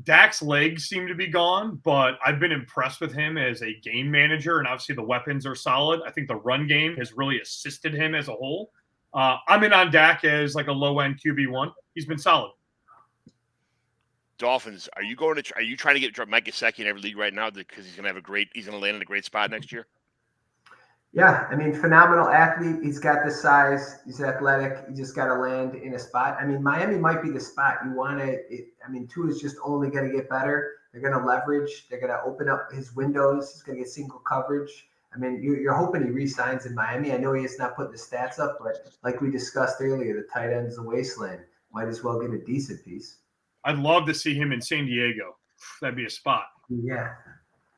Dak's legs seem to be gone, but I've been impressed with him as a game manager, and obviously the weapons are solid. I think the run game has really assisted him as a whole. I'm in on Dak as like a low-end QB1. He's been solid. Dolphins, are you trying to get Mike Gesicki in every league right now because he's going to land in a great spot next year? Yeah, I mean, phenomenal athlete. He's got the size. He's athletic. You just got to land in a spot. I mean, Miami might be the spot. You want to – I mean, Tua is just only going to get better. They're going to leverage. They're going to open up his windows. He's going to get single coverage. I mean, you're hoping he re-signs in Miami. I know he is not putting the stats up, but like we discussed earlier, the tight end's the wasteland. Might as well get a decent piece. I'd love to see him in San Diego. That'd be a spot. Yeah.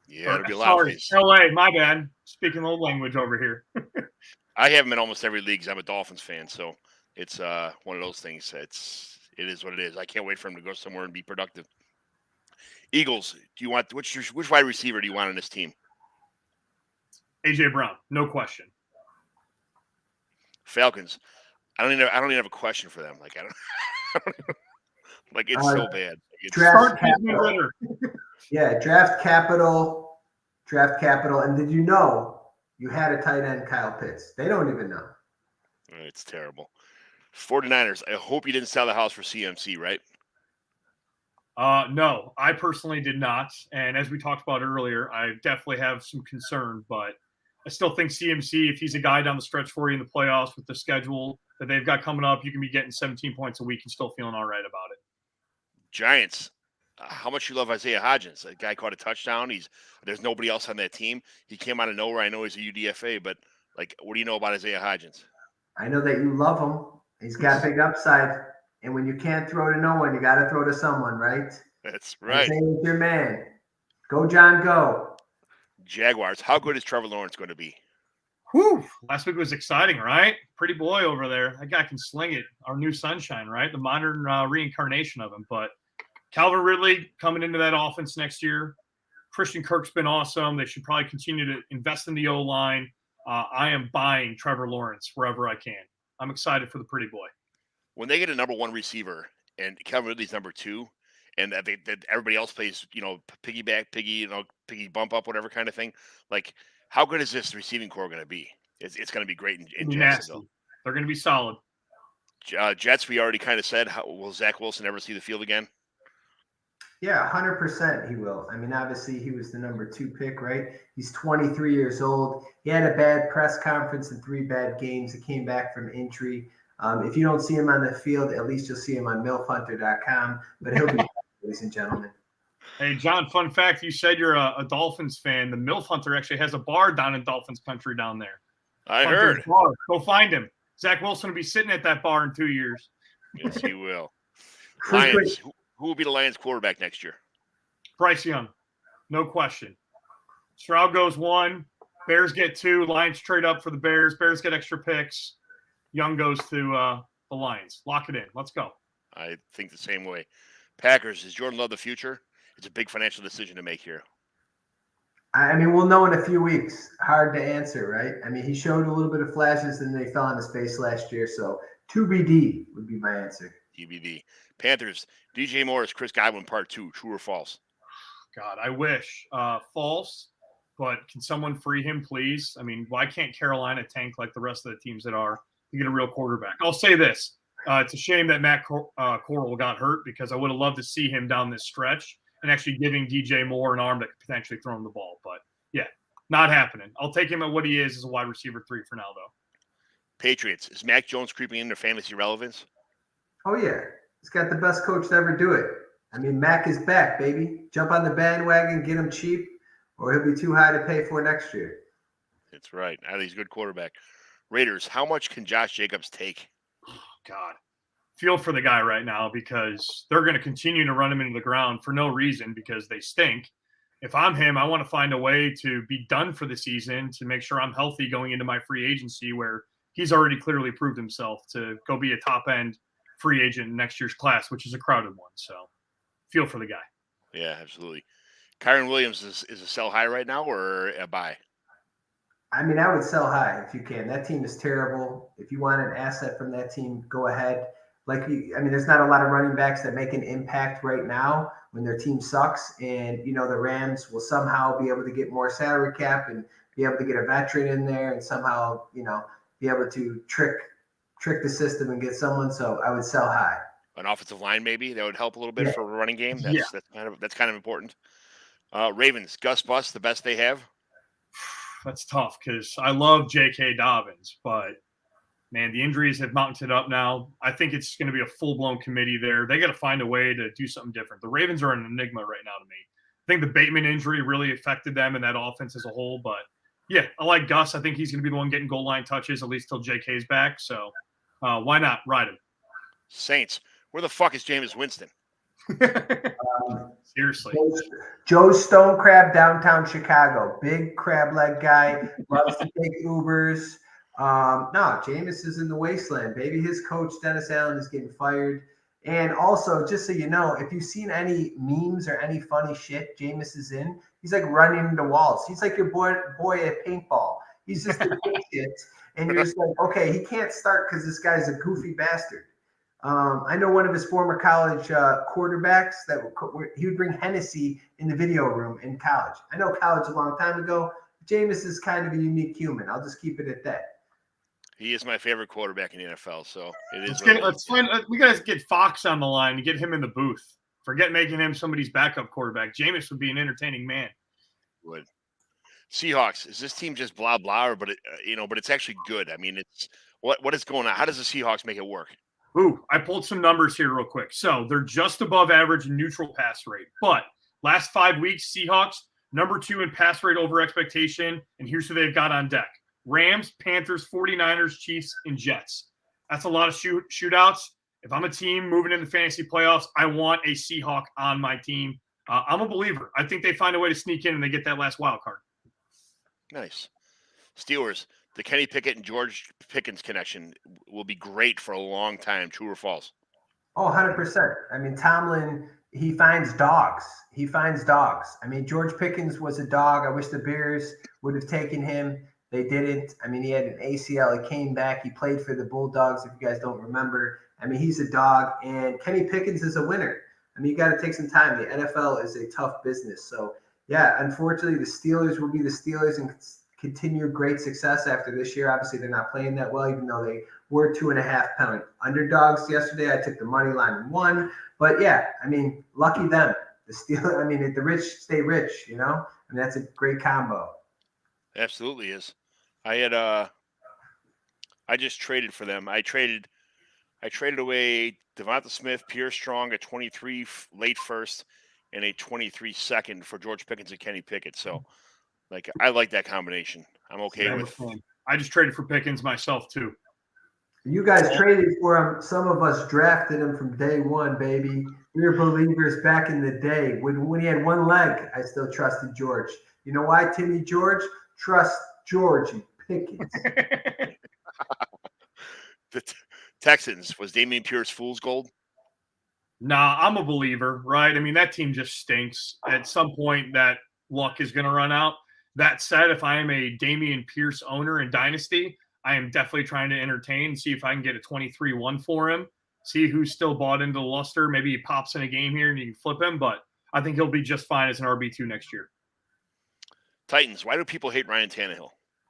Yeah, it'd be a lot of fun. LA, my bad. Speaking old language over here. I have him in almost every league because I'm a Dolphins fan, so it's one of those things. It is what it is. I can't wait for him to go somewhere and be productive. Eagles, do you want which wide receiver do you want on this team? AJ Brown, no question. Falcons, I don't even have a question for them. Like I don't like it's so bad. Draft capital. Yeah, draft capital. And did you know you had a tight end, Kyle Pitts? They don't even know. It's terrible. 49ers, I hope you didn't sell the house for CMC, right? No, I personally did not. And as we talked about earlier, I definitely have some concern, but I still think CMC, if he's a guy down the stretch for you in the playoffs with the schedule that they've got coming up, you can be getting 17 points a week and still feeling all right about it. Giants, how much you love Isaiah Hodgins. That guy caught a touchdown. There's nobody else on that team. He came out of nowhere. I know he's a UDFA, but like, what do you know about Isaiah Hodgins? I know that you love him. He's got big upside. And when you can't throw to no one, you got to throw to someone, right? That's right. Isaiah's your man. Go, John, go. Jaguars, how good is Trevor Lawrence going to be? Whew. Last week was exciting, right? Pretty boy over there. That guy can sling it. Our new sunshine, right? The modern reincarnation of him. But Calvin Ridley coming into that offense next year. Christian Kirk's been awesome. They should probably continue to invest in the O-line. I am buying Trevor Lawrence wherever I can. I'm excited for the pretty boy. When they get a number one receiver and Calvin Ridley's number two, and that everybody else plays, piggy bump up, whatever kind of thing. Like, how good is this receiving core going to be? It's going to be great in Jacksonville. They're going to be solid. Jets, we already kind of said, will Zach Wilson ever see the field again? Yeah, 100% he will. I mean, obviously he was the number 2 pick, right? He's 23 years old. He had a bad press conference and 3 bad games. He came back from injury. If you don't see him on the field, at least you'll see him on milfhunter.com. But he'll be, ladies and gentlemen. Hey, John, fun fact. You said you're a Dolphins fan. The MILF Hunter actually has a bar down in Dolphins country down there. I heard. Bar. Go find him. Zach Wilson will be sitting at that bar in 2 years. Yes, he will. Lions. Who will be the Lions quarterback next year? Bryce Young. No question. Stroud goes 1. Bears get 2. Lions trade up for the Bears. Bears get extra picks. Young goes to the Lions. Lock it in. Let's go. I think the same way. Packers, is Jordan Love the future? It's a big financial decision to make here. I mean, we'll know in a few weeks. Hard to answer, right? I mean, he showed a little bit of flashes and they fell on his face last year. So 2BD would be my answer. TBD. Panthers, DJ Moore's Chris Godwin Part 2. True or false? God, I wish. False. But can someone free him, please? I mean, why can't Carolina tank like the rest of the teams that are to get a real quarterback? I'll say this. It's a shame that Matt Corral got hurt because I would have loved to see him down this stretch and actually giving DJ Moore an arm that could potentially throw him the ball. But, yeah, not happening. I'll take him at what he is as a wide receiver 3 for now, though. Patriots, is Mac Jones creeping into fantasy relevance? Oh, yeah. He's got the best coach to ever do it. I mean, Mac is back, baby. Jump on the bandwagon, get him cheap, or he'll be too high to pay for next year. That's right. He's a good quarterback. Raiders, how much can Josh Jacobs take? God, feel for the guy right now because they're going to continue to run him into the ground for no reason because they stink. If I'm him, I want to find a way to be done for the season to make sure I'm healthy going into my free agency where he's already clearly proved himself to go be a top-end free agent in next year's class, which is a crowded one. So feel for the guy. Yeah, absolutely. Kyron Williams is a sell high right now or a buy? I mean, I would sell high if you can. That team is terrible. If you want an asset from that team, go ahead. There's not a lot of running backs that make an impact right now when their team sucks. And, the Rams will somehow be able to get more salary cap and be able to get a veteran in there and somehow, be able to trick the system and get someone. So I would sell high. An offensive line, maybe that would help a little bit for a running game. That's kind of important. Ravens, Gus Bus, the best they have. That's tough because I love J.K. Dobbins, but man, the injuries have mounted up now. I think it's going to be a full-blown committee there. They got to find a way to do something different. The Ravens are an enigma right now to me. I think the Bateman injury really affected them and that offense as a whole. But yeah, I like Gus. I think he's going to be the one getting goal line touches at least till J.K.'s back. So why not ride him? Saints, where the fuck is Jameis Winston? Seriously. Joe Stone Crab, downtown Chicago. Big crab leg guy. Loves to take Ubers. No, Jameis is in the wasteland, baby. His coach, Dennis Allen, is getting fired. And also, just so you know, if you've seen any memes or any funny shit Jameis is in, he's like running into walls. He's like your boy at paintball. He's just a shit. And you're just like, okay, he can't start because this guy's a goofy bastard. I know one of his former college quarterbacks he would bring Hennessy in the video room in college. I know college a long time ago. Jameis is kind of a unique human. I'll just keep it at that. He is my favorite quarterback in the NFL, so it is. We got to get Fox on the line and get him in the booth. Forget making him somebody's backup quarterback. Jameis would be an entertaining man. Would. Seahawks, is this team just blah blah, but it's actually good. I mean, it's what is going on? How does the Seahawks make it work? Ooh, I pulled some numbers here real quick. So they're just above average in neutral pass rate. But last 5 weeks, Seahawks, number 2 in pass rate over expectation. And here's who they've got on deck. Rams, Panthers, 49ers, Chiefs, and Jets. That's a lot of shootouts. If I'm a team moving in the fantasy playoffs, I want a Seahawk on my team. I'm a believer. I think they find a way to sneak in and they get that last wild card. Nice. Steelers, the Kenny Pickett and George Pickens connection will be great for a long time. True or false? Oh, 100%. I mean, Tomlin, he finds dogs. I mean, George Pickens was a dog. I wish the Bears would have taken him. They didn't. I mean, he had an ACL. He came back. He played for the Bulldogs, if you guys don't remember. I mean, he's a dog. And Kenny Pickens is a winner. I mean, you got to take some time. The NFL is a tough business. So, yeah, unfortunately, the Steelers will be the Steelers and continue great success after this year. Obviously, they're not playing that well, even though they were 2.5-point underdogs yesterday. I took the money line and won. But, yeah, I mean, lucky them. The Steelers, I mean, the rich stay rich, I mean, that's a great combo. Absolutely is. I just traded for them. I traded away Devonta Smith, Pierre Strong, a 23 late first, and a 23 second for George Pickens and Kenny Pickett. So, I like that combination. I'm okay with. I just traded for Pickens myself too. You guys traded for him. Some of us drafted him from day one, baby. We were believers back in the day. When he had one leg, I still trusted George. You know why, Timmy George? Trust George and Pickens. The Texans, was Dameon Pierce fool's gold? Nah, I'm a believer, right? I mean, that team just stinks. At some point, that luck is going to run out. That said, if I am a Dameon Pierce owner in Dynasty, I am definitely trying to entertain and see if I can get a 23-1 for him, see who's still bought into the luster. Maybe he pops in a game here and you can flip him, but I think he'll be just fine as an RB2 next year. Titans, why do people hate Ryan Tannehill?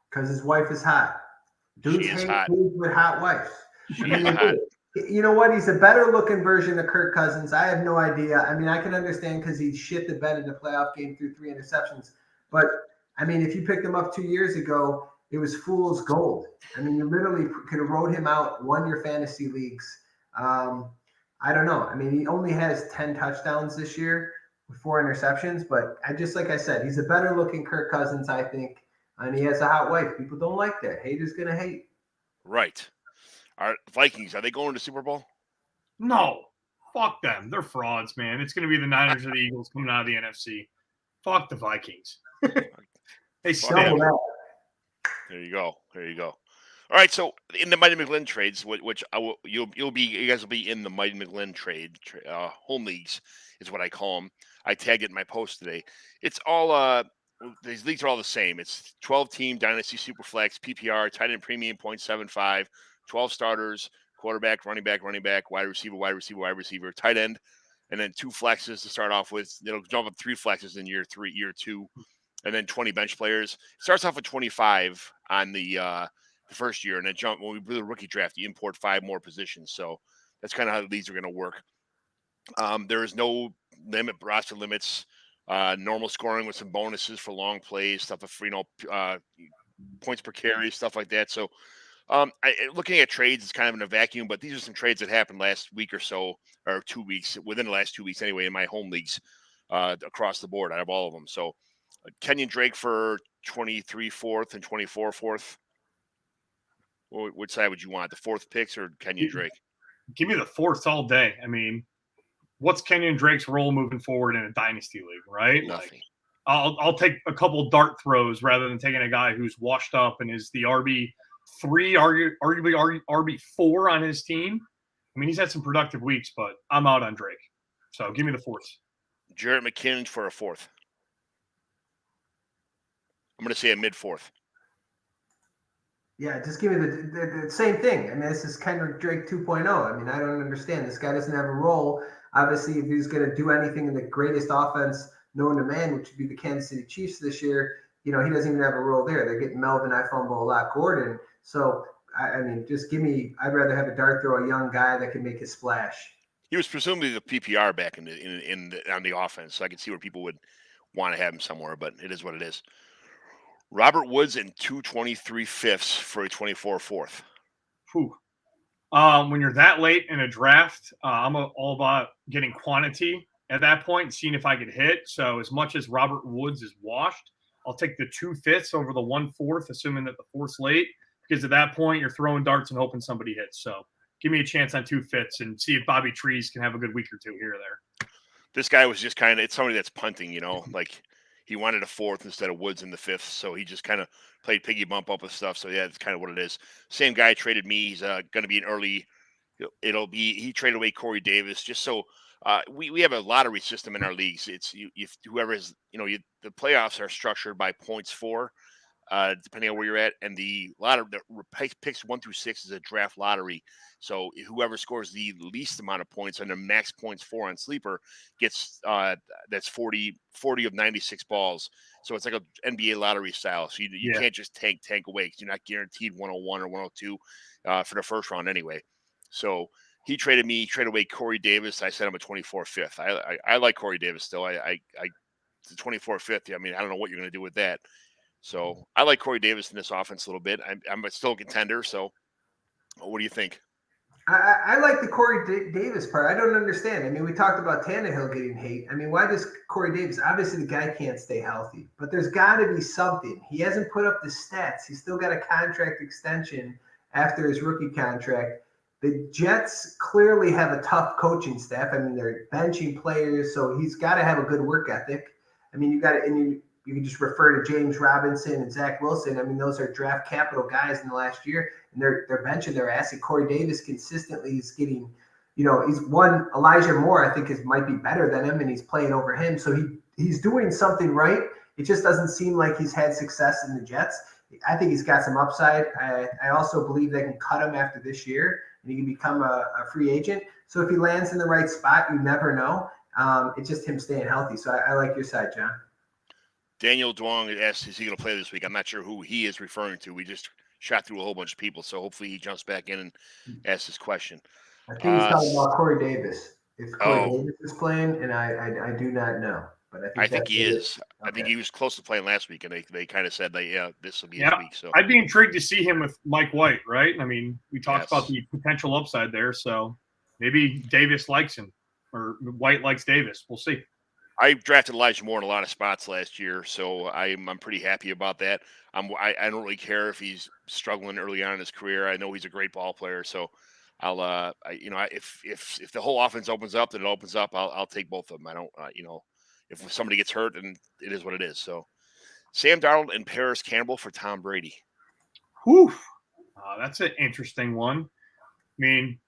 Because his wife is hot. Dudes She is hate hot. dudes with hot wives. She is hot. You know what? He's a better looking version of Kirk Cousins. I have no idea. I mean, I can understand because he shit the bed in the playoff game through 3 interceptions. But, I mean, if you picked him up 2 years ago, it was fool's gold. I mean, you literally could have rode him out, won your fantasy leagues. I don't know. I mean, he only has 10 touchdowns this year with 4 interceptions. But like I said, he's a better looking Kirk Cousins, I think. And he has a hot wife. People don't like that. Haters going to hate. Right. Are Vikings, are they going to Super Bowl? No. Fuck them. They're frauds, man. It's going to be the Niners or the Eagles coming out of the NFC. Fuck the Vikings. They stink. There you go. All right, so in the Mighty McGlynn trades, which you guys will be in the Mighty McGlynn home leagues is what I call them. I tagged it in my post today. It's all these leagues are all the same. It's 12-team dynasty superflex PPR tight end premium 0.75, 12 starters, quarterback, running back, wide receiver, tight end, and then 2 flexes to start off with. It'll jump up 3 flexes in year 2, and then 20 bench players. It starts off with 25 on the first year, and then when we do the rookie draft, you import 5 more positions. So that's kind of how these are going to work. There is no roster limits. Normal scoring with some bonuses for long plays, stuff for points per carry, stuff like that. So looking at trades is kind of in a vacuum, but these are some trades that happened last week or so, or 2 weeks, within the last 2 weeks anyway, in my home leagues across the board. I have all of them. So Kenyon Drake for 23 fourth and 24 fourth. Which side would you want, the 4th picks or Kenyon Drake? Give me the 4th all day. I mean, what's Kenyon Drake's role moving forward in a dynasty league, right? Nothing. Like, I'll take a couple dart throws rather than taking a guy who's washed up and is the RB3, arguably RB4 on his team. I mean, he's had some productive weeks, but I'm out on Drake. So give me the 4th. Jarrett McKinnon for a 4th. I'm going to say a mid-4th. Yeah, just give me the same thing. I mean, this is Kendrick Drake 2.0. I mean, I don't understand. This guy doesn't have a role. Obviously, if he's going to do anything in the greatest offense known to man, which would be the Kansas City Chiefs this year, he doesn't even have a role there. They're getting Melvin, I fumble a lot, Gordon. So, I mean, just give me – I'd rather have a dart throw, a young guy that can make his splash. He was presumably the PPR back on the offense, so I can see where people would want to have him somewhere, but it is what it is. Robert Woods in 223 fifths for a 24 fourth. Whew. When you're that late in a draft, I'm all about getting quantity at that point and seeing if I could hit. So as much as Robert Woods is washed, I'll take the 2 fifths over the 1/4, assuming that the 4th's late, because at that point you're throwing darts and hoping somebody hits. So give me a chance on 2 fifths and see if Bobby Trees can have a good week or 2 here or there. This guy was just it's somebody that's punting, like he wanted a 4th instead of Woods in the 5th. So he just kind of played piggy bump up with stuff. So yeah, that's kind of what it is. Same guy traded me. He's going to be an early, he traded away Corey Davis just so we have a lottery system in our leagues. It's whoever is, the playoffs are structured by points for, depending on where you're at. And the lottery, the picks 1 through 6 is a draft lottery. So whoever scores the least amount of points and the max points for on Sleeper gets that's 40 of 96 balls. So it's like an NBA lottery style. So you can't just tank away because you're not guaranteed 101 or 102 for the first round anyway. So he traded away Corey Davis. I said I'm a 24 fifth. I like Corey Davis still. The 24 fifth. I mean, I don't know what you're going to do with that. So I like Corey Davis in this offense a little bit. I'm still a contender. So what do you think? I like the Corey Davis part. I don't understand. I mean, we talked about Tannehill getting hate. I mean, why does Corey Davis? Obviously, the guy can't stay healthy, but there's got to be something. He hasn't put up the stats. He's still got a contract extension after his rookie contract. The Jets clearly have a tough coaching staff. I mean, they're benching players, so he's got to have a good work ethic. I mean, you can just refer to James Robinson and Zach Wilson. I mean, those are draft capital guys in the last year, and they're benching their ass. And Corey Davis consistently is getting, he's won. Elijah Moore, I think, might be better than him, and he's playing over him. So he's doing something right. It just doesn't seem like he's had success in the Jets. I think he's got some upside. I also believe they can cut him after this year, and he can become a free agent. So if he lands in the right spot, you never know. It's just him staying healthy. So I like your side, John. Daniel Duong asked, is he going to play this week? I'm not sure who he is referring to. We just shot through a whole bunch of people, so hopefully he jumps back in and asks his question. I think he's talking about Corey Davis. If Corey Davis is playing, and I do not know. But I think he is. Okay. I think he was close to playing last week, and they kind of said, this will be his week. So I'd be intrigued to see him with Mike White, right? I mean, we talked about the potential upside there, so maybe Davis likes him, or White likes Davis. We'll see. I drafted Elijah Moore in a lot of spots last year, so I'm pretty happy about that. I don't really care if he's struggling early on in his career. I know he's a great ball player, so I'll if the whole offense opens up, then it opens up. I'll take both of them. I don't if somebody gets hurt, then it is what it is. So Sam Darnold and Paris Campbell for Tom Brady. Whew. That's an interesting one. I mean,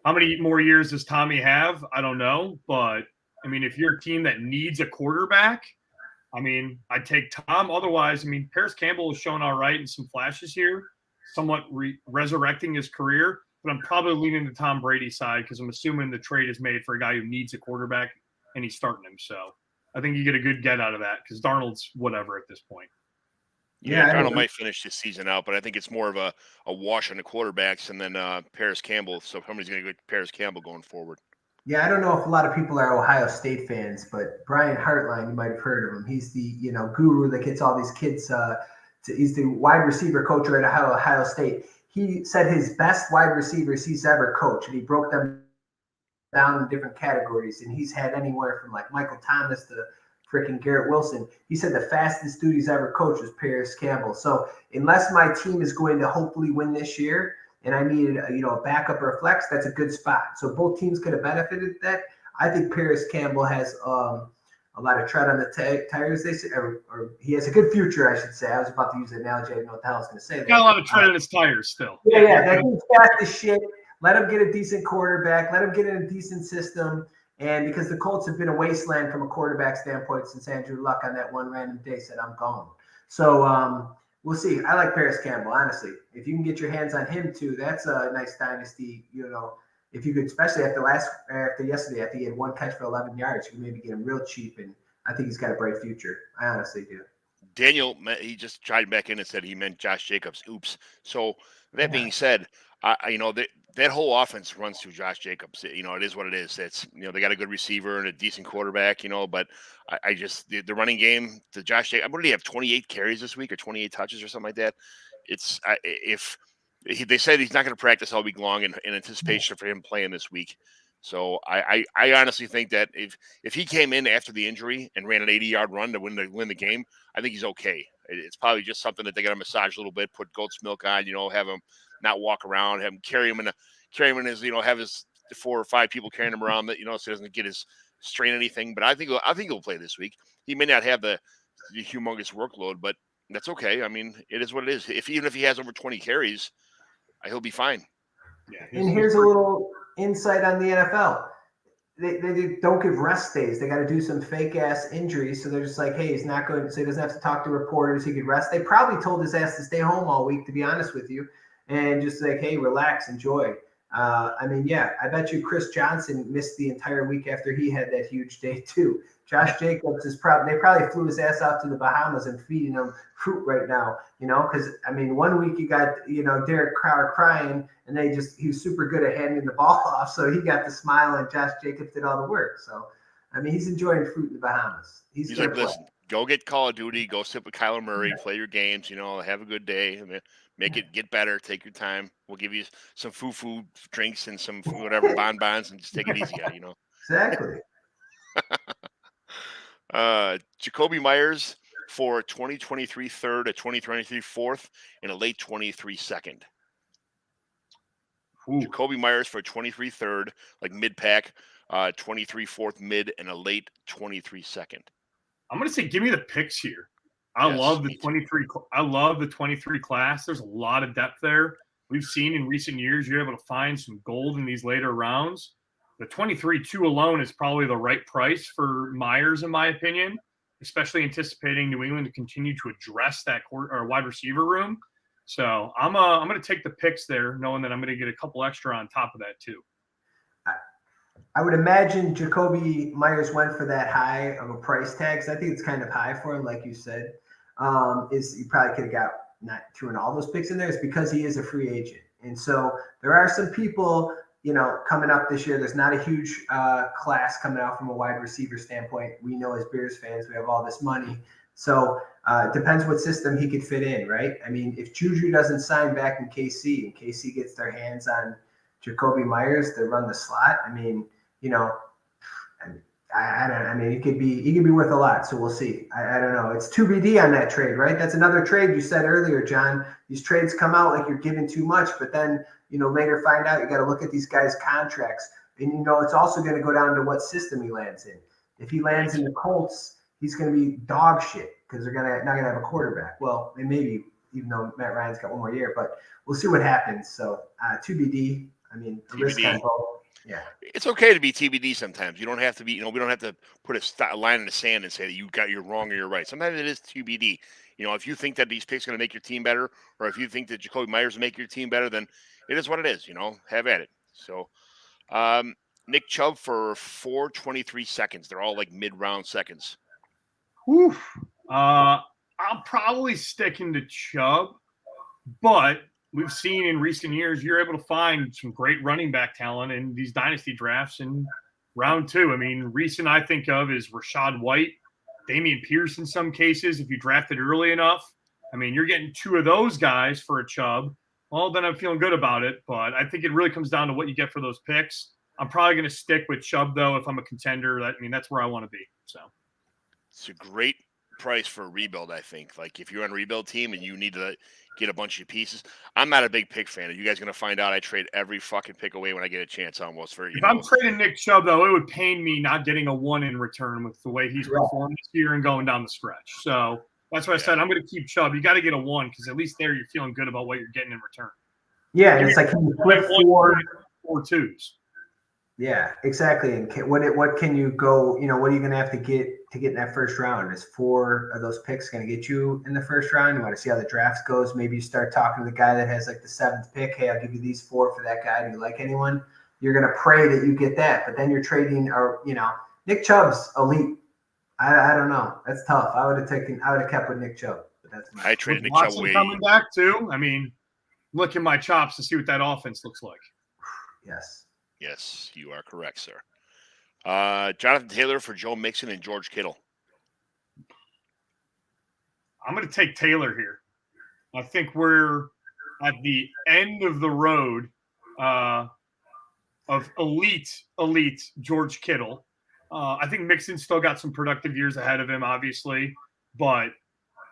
how many more years does Tommy have? I don't know. But, I mean, if you're a team that needs a quarterback, I mean, I'd take Tom. Otherwise, I mean, Paris Campbell has shown all right in some flashes here, somewhat resurrecting his career. But I'm probably leaning to Tom Brady's side because I'm assuming the trade is made for a guy who needs a quarterback and he's starting him. So I think you get a good get out of that because Darnold's whatever at this point. Yeah, Darnold might finish this season out, but I think it's more of a wash on the quarterbacks and then Paris Campbell. So somebody's going to get Paris Campbell going forward. Yeah, I don't know if a lot of people are Ohio State fans, but Brian Hartline, you might have heard of him. He's the guru that gets all these kids. He's the wide receiver coach at Ohio State. He said his best wide receivers he's ever coached, and he broke them down in different categories. And he's had anywhere from like Michael Thomas to freaking Garrett Wilson. He said the fastest dude he's ever coached was Paris Campbell. So unless my team is going to hopefully win this year, and I needed a backup or a flex, that's a good spot. So both teams could have benefited that. I think Paris Campbell has a lot of tread on the tires. They say, or he has a good future, I should say. I was about to use the analogy. I didn't know what the hell I was going to say. Got a lot of tread on his tires still. Yeah. That dude's fast as shit. Let him get a decent quarterback. Let him get in a decent system. And because the Colts have been a wasteland from a quarterback standpoint since Andrew Luck on that one random day said, I'm gone. So we'll see. I like Paris Campbell, honestly. If you can get your hands on him too, that's a nice dynasty. If you could, especially after yesterday, after he had one catch for 11 yards, you can maybe get him real cheap. And I think he's got a bright future. I honestly do. Daniel, he just chimed back in and said he meant Josh Jacobs. Oops. So that being said, that whole offense runs through Josh Jacobs. It is what it is. It's they got a good receiver and a decent quarterback. But I just the running game. The Josh Jacobs. What did he have? 28 carries this week or 28 touches or something like that. They said he's not going to practice all week long in anticipation for him playing this week. So I honestly think that if he came in after the injury and ran an 80-yard run to win the game, I think he's okay. It's probably just something that they got to massage a little bit, put goat's milk on, have him not walk around, have him carry him in his, have his 4 or 5 people carrying him around that, so he doesn't get his strain anything. But I think he'll play this week. He may not have the humongous workload, but that's okay. I mean, it is what it is. Even if he has over 20 carries, he'll be fine. Yeah. And here's a little insight on the NFL. They don't give rest days. They got to do some fake ass injuries. So they're just like, hey, he's not going, so he doesn't have to talk to reporters. He could rest. They probably told his ass to stay home all week, to be honest with you, and just like, hey, relax, enjoy. I bet you Chris Johnson missed the entire week after he had that huge day too. Josh Jacobs they probably flew his ass out to the Bahamas and feeding him fruit right now, because 1 week you got, Derek Carr crying and he was super good at handing the ball off. So he got the smile and Josh Jacobs did all the work. So, he's enjoying fruit in the Bahamas. He's like, listen, go get Call of Duty, go sit with Kyler Murray, play your games, have a good day, and make it get better. Take your time. We'll give you some food drinks and some whatever bonbons and just take it easy, Exactly. Jacoby Myers for 2023 third, a 2023 fourth, and a late 23 second. Ooh. Jacoby Myers for 23 third, like mid-pack, 23 fourth mid, and a late 23 second. I'm going to say give me the picks here. I love the 23 class. There's a lot of depth there. We've seen in recent years you're able to find some gold in these later rounds. The 23-2 alone is probably the right price for Myers, in my opinion, especially anticipating New England to continue to address that wide receiver room. So I'm going to take the picks there, knowing that I'm going to get a couple extra on top of that too. I would imagine Jacoby Myers went for that high of a price tag. So I think it's kind of high for him, like you said. You probably could have got not throwing all those picks in there. It's because he is a free agent. And so there are some people, coming up this year. There's not a huge class coming out from a wide receiver standpoint. We know as Bears fans, we have all this money. So it depends what system he could fit in, right? If Juju doesn't sign back in KC and KC gets their hands on Jacoby Myers to run the slot, he could be worth a lot. So we'll see. I don't know. It's 2BD on that trade, right? That's another trade you said earlier, John. These trades come out like you're giving too much, but then, later find out you got to look at these guys' contracts. And, it's also going to go down to what system he lands in. If he lands in the Colts, he's going to be dog shit because they're not going to have a quarterback. Well, and maybe even though Matt Ryan's got one more year. But we'll see what happens. So TBD. I mean, a risk on both. Yeah. It's okay to be TBD sometimes. You don't have to be, we don't have to put a line in the sand and say that you're wrong or you're right. Sometimes it is TBD. If you think that these picks are going to make your team better, or if you think that Jacoby Myers will make your team better, then it is what it is. Have at it. So, Nick Chubb for 4:23 seconds. They're all like mid-round seconds. Whew. I'm probably sticking to Chubb, but we've seen in recent years you're able to find some great running back talent in these dynasty drafts in round 2. I mean, recent I think of is Rashad White, Dameon Pierce in some cases, if you drafted early enough. I mean, you're getting 2 of those guys for a Chubb. Well, then I'm feeling good about it, but I think it really comes down to what you get for those picks. I'm probably going to stick with Chubb, though, if I'm a contender. That's where I want to be. So it's a great price for a rebuild, I think. Like, if you're on a rebuild team and you need to get a bunch of pieces. I'm not a big pick fan. Are you guys going to find out I trade every fucking pick away when I get a chance almost for, If I'm trading Nick Chubb, though, it would pain me not getting a 1 in return with the way he's performed this year and going down the stretch. So that's why I said I'm going to keep Chubb. You got to get a 1 because at least there you're feeling good about what you're getting in return. Yeah, and it's like can you flip 4 2s. Yeah, exactly. And what can you go? What are you going to have to get in that first round? Is 4 of those picks going to get you in the first round? You want to see how the draft goes? Maybe you start talking to the guy that has like the 7th pick. Hey, I'll give you these 4 for that guy. Do you like anyone? You're going to pray that you get that, but then you're trading. Or Nick Chubb's elite. I don't know. That's tough. I would have kept with Nick Chubb. But that's I traded Nick Chubb away. Coming back too. I mean, look at my chops to see what that offense looks like. Yes. Yes, you are correct, sir. Jonathan Taylor for Joe Mixon and George Kittle. I'm going to take Taylor here. I think we're at the end of the road of elite George Kittle. I think Mixon's still got some productive years ahead of him, obviously, but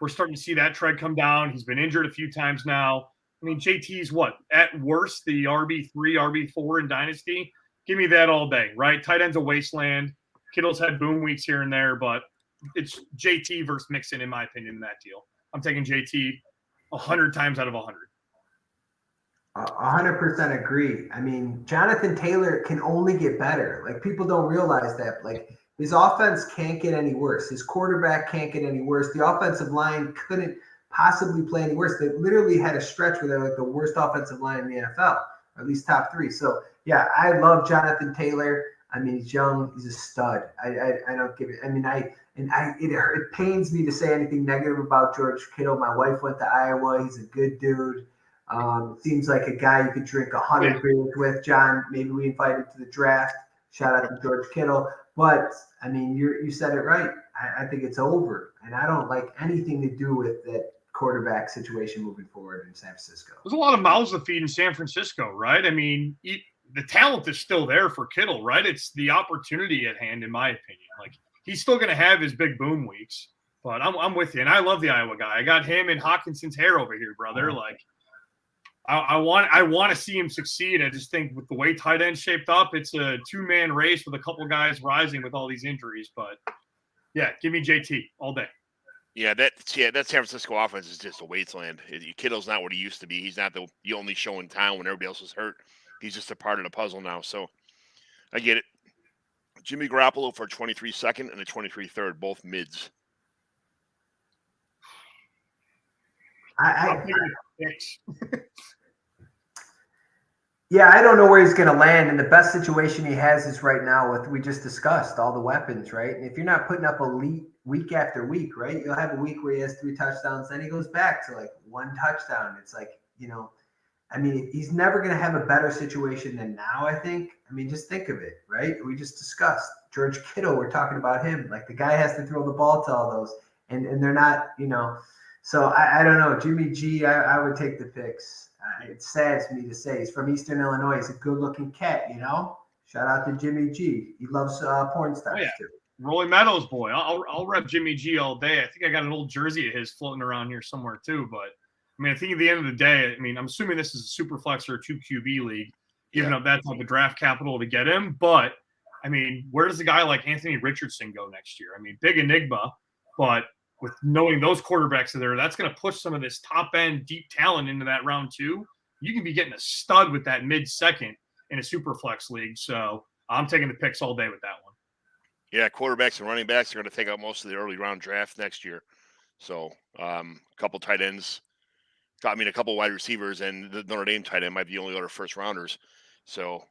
we're starting to see that tread come down. He's been injured a few times now. I mean, JT's what? At worst, the RB3, RB4 in Dynasty. Give me that all day, right? Tight end's a wasteland. Kittle's had boom weeks here and there, but it's JT versus Mixon, in my opinion, in that deal. I'm taking JT 100 times out of 100. 100% agree. I mean, Jonathan Taylor can only get better. Like, people don't realize that. Like, his offense can't get any worse. His quarterback can't get any worse. The offensive line couldn't possibly play any worse. They literally had a stretch where they're like the worst offensive line in the NFL, or at least top 3. So, yeah, I love Jonathan Taylor. I mean, he's young. He's a stud. I don't give it. I mean, it pains me to say anything negative about George Kittle. My wife went to Iowa. He's a good dude. Seems like a guy you could drink 100 beers with. John, maybe we invite him to the draft. Shout out to George Kittle. But, I mean, you said it right. I think it's over. And I don't like anything to do with that quarterback situation moving forward in San Francisco. There's a lot of mouths to feed in San Francisco, right? I mean, the talent is still there for Kittle, right? It's the opportunity at hand, in my opinion. Like, he's still going to have his big boom weeks, but I'm with you. And I love the Iowa guy. I got him and Hawkinson's hair over here, brother. Like, I want to see him succeed. I just think with the way tight end shaped up, it's a 2-man race with a couple guys rising with all these injuries. But yeah, give me JT all day. Yeah, that San Francisco offense is just a wasteland. Kittle's not what he used to be. He's not the only show in town when everybody else is hurt. He's just a part of the puzzle now. So I get it. Jimmy Garoppolo for a 23 second and a 23 third, both mids. Yeah, I don't know where he's going to land. And the best situation he has is right now with, we just discussed, all the weapons, right? And if you're not putting up elite week after week, right, you'll have a week where he has 3 touchdowns. Then he goes back to like 1 touchdown. It's like, I mean, he's never going to have a better situation than now, I think. I mean, just think of it, right? We just discussed George Kittle. We're talking about him. Like, the guy has to throw the ball to all those. And they're not, So I don't know. Jimmy G, I would take the picks. It's sad for me to say. He's from Eastern Illinois. He's a good-looking cat, Shout out to Jimmy G. He loves porn stars, too. Rolling Meadows boy. I'll rep Jimmy G all day. I think I got an old jersey of his floating around here somewhere, too. But, I mean, I think at the end of the day, I mean, I'm assuming this is a super flex or a 2 QB league, giving up that type of draft capital to get him. But, I mean, where does a guy like Anthony Richardson go next year? I mean, big enigma, but with knowing those quarterbacks are there, that's going to push some of this top end deep talent into that round 2. You can be getting a stud with that mid-second in a super flex league. So I'm taking the picks all day with that one. Yeah, quarterbacks and running backs are going to take out most of the early round draft next year. So a couple tight ends, a couple wide receivers, and the Notre Dame tight end might be the only other first rounders. So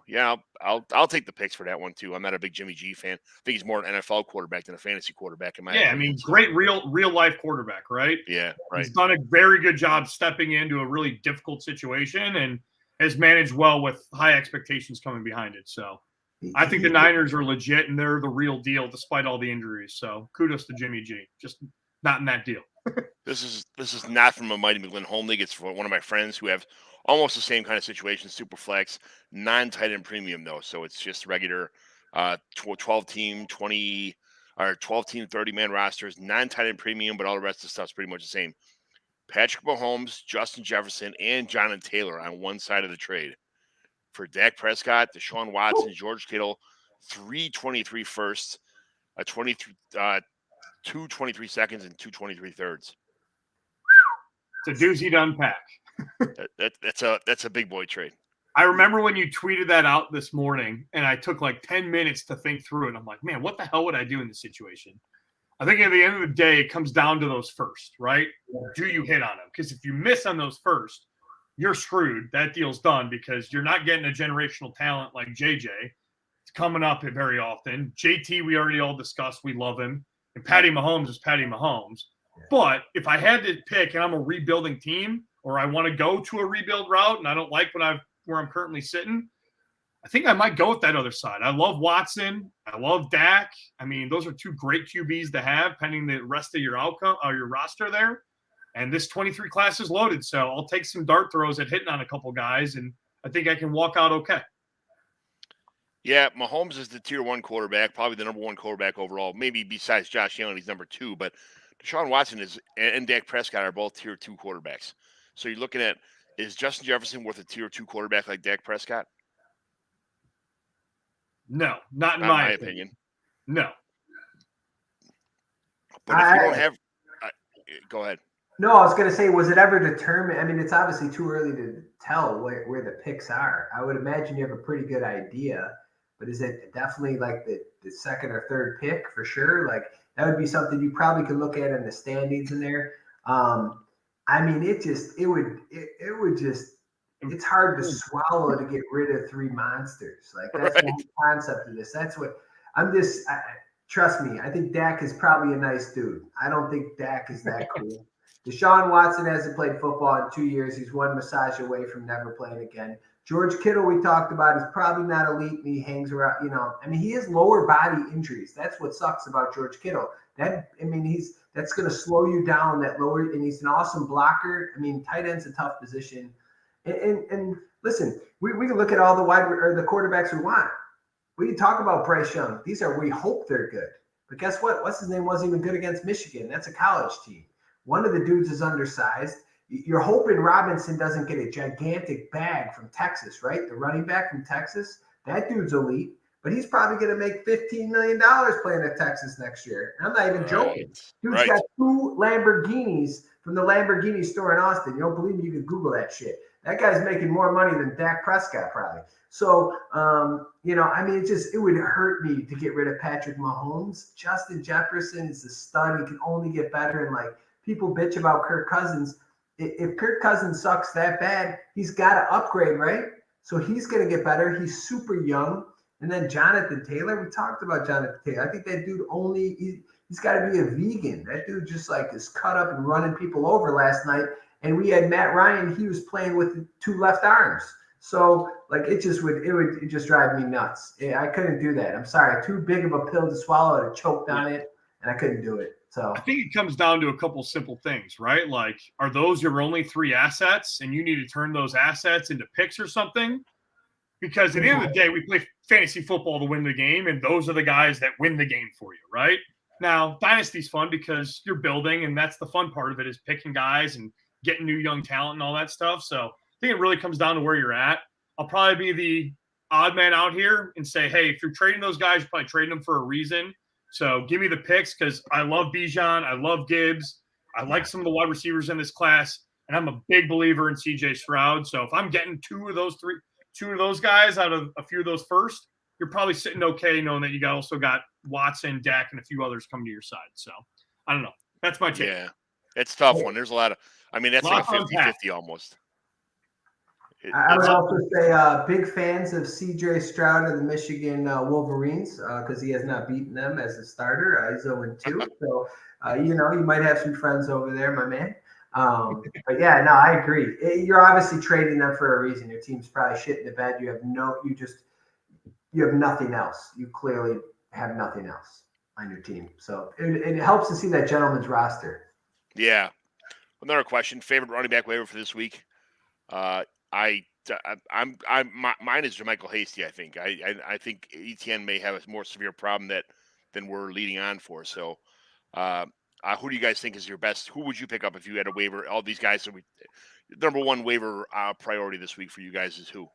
yeah, I'll take the picks for that one too. I'm not a big Jimmy G fan. I think he's more an NFL quarterback than a fantasy quarterback in my opinion. I mean, great real life quarterback, right? Yeah, right. He's done a very good job stepping into a really difficult situation and has managed well with high expectations coming behind it. So I think the Niners are legit and they're the real deal despite all the injuries. So kudos to Jimmy G. Just not in that deal. This is not from a Mighty McGlynn home league. It's for one of my friends who have almost the same kind of situation, super flex, non-tight end premium though. So it's just regular 12 team 30-man rosters, non-tight end premium, but all the rest of the stuff's pretty much the same. Patrick Mahomes, Justin Jefferson, and Jonathan Taylor on one side of the trade. For Dak Prescott, Deshaun Watson, George Kittle, 323 firsts, 223 seconds, and 223 thirds. It's a doozy to unpack. That's a big boy trade. I remember when you tweeted that out this morning, and I took like 10 minutes to think through it. I'm like, man, what the hell would I do in this situation? I think at the end of the day, it comes down to those first, right? Do you hit on them? Because if you miss on those first, you're screwed. That deal's done because you're not getting a generational talent like JJ. It's coming up very often. JT, we already all discussed. We love him. And Patty Mahomes is Patty Mahomes. But if I had to pick and I'm a rebuilding team or I want to go to a rebuild route and I don't like where I'm currently sitting, I think I might go with that other side. I love Watson. I love Dak. I mean, those are two great QBs to have pending the rest of your outcome or your roster there. And this 23 class is loaded. So I'll take some dart throws at hitting on a couple guys, and I think I can walk out okay. Yeah, Mahomes is the tier 1 quarterback, probably the number 1 quarterback overall. Maybe besides Josh Allen, he's number 2. But Deshaun Watson and Dak Prescott are both tier 2 quarterbacks. So you're looking at, is Justin Jefferson worth a tier 2 quarterback like Dak Prescott? No, not in my opinion. No. But if you don't have go ahead. No, I was going to say, was it ever determined? I mean, it's obviously too early to tell where the picks are. I would imagine you have a pretty good idea, but is it definitely like the second or third pick for sure? Like that would be something you probably could look at in the standings in there. I mean, it's hard to swallow to get rid of 3 monsters. Like that's the whole concept of this. That's what trust me. I think Dak is probably a nice dude. I don't think Dak is that cool. Deshaun Watson hasn't played football in 2 years. He's one massage away from never playing again. George Kittle, we talked about, is probably not elite and he hangs around, I mean, he has lower body injuries. That's what sucks about George Kittle. That's going to slow you down that lower, and he's an awesome blocker. I mean, tight end's a tough position. And listen, we can look at all the the quarterbacks we want. We can talk about Bryce Young. We hope they're good. But guess what? What's his name wasn't even good against Michigan. That's a college team. One of the dudes is undersized. You're hoping Robinson doesn't get a gigantic bag from Texas, right? The running back from Texas. That dude's elite, but he's probably going to make $15 million playing at Texas next year. And I'm not even joking. Dude's got 2 Lamborghinis from the Lamborghini store in Austin. You don't believe me? You can Google that shit. That guy's making more money than Dak Prescott probably. So, I mean, it would hurt me to get rid of Patrick Mahomes. Justin Jefferson is a stud. He can only get better. And people bitch about Kirk Cousins. If Kirk Cousins sucks that bad, he's got to upgrade, right? So he's going to get better. He's super young. And then Jonathan Taylor, we talked about Jonathan Taylor. I think that dude he's got to be a vegan. That dude just is cut up and running people over last night. And we had Matt Ryan. He was playing with 2 left arms. So it just drive me nuts. I couldn't do that. I'm sorry. Too big of a pill to swallow. I choked on it and I couldn't do it. So I think it comes down to a couple simple things, right? Like, are those your only 3 assets and you need to turn those assets into picks or something? Because at the end of the day, we play fantasy football to win the game, and those are the guys that win the game for you, right? Now, Dynasty's fun because you're building, and that's the fun part of it is picking guys and getting new young talent and all that stuff. So I think it really comes down to where you're at. I'll probably be the odd man out here and say, hey, if you're trading those guys, you're probably trading them for a reason. So give me the picks because I love Bijan. I love Gibbs. I like some of the wide receivers in this class. And I'm a big believer in CJ Stroud. So if I'm getting two of those guys out of a few of those first, you're probably sitting okay knowing that you also got Watson, Dak, and a few others coming to your side. So I don't know. That's my take. Yeah, it's a tough one. There's a lot of, that's like a 50-50 almost. I would also say big fans of CJ Stroud and the Michigan Wolverines because he has not beaten them as a starter. He's 0-2. So, you might have some friends over there, my man. But yeah, no, I agree. You're obviously trading them for a reason. Your team's probably shit in the bed. You have nothing else. You clearly have nothing else on your team. So it helps to see that gentleman's roster. Yeah. Another question: favorite running back waiver for this week? Mine is JaMychal Hasty. I think. I think ETN may have a more severe problem than we're leading on for. So, who do you guys think is your best? Who would you pick up if you had a waiver? All these guys are number one waiver priority this week for you guys is who?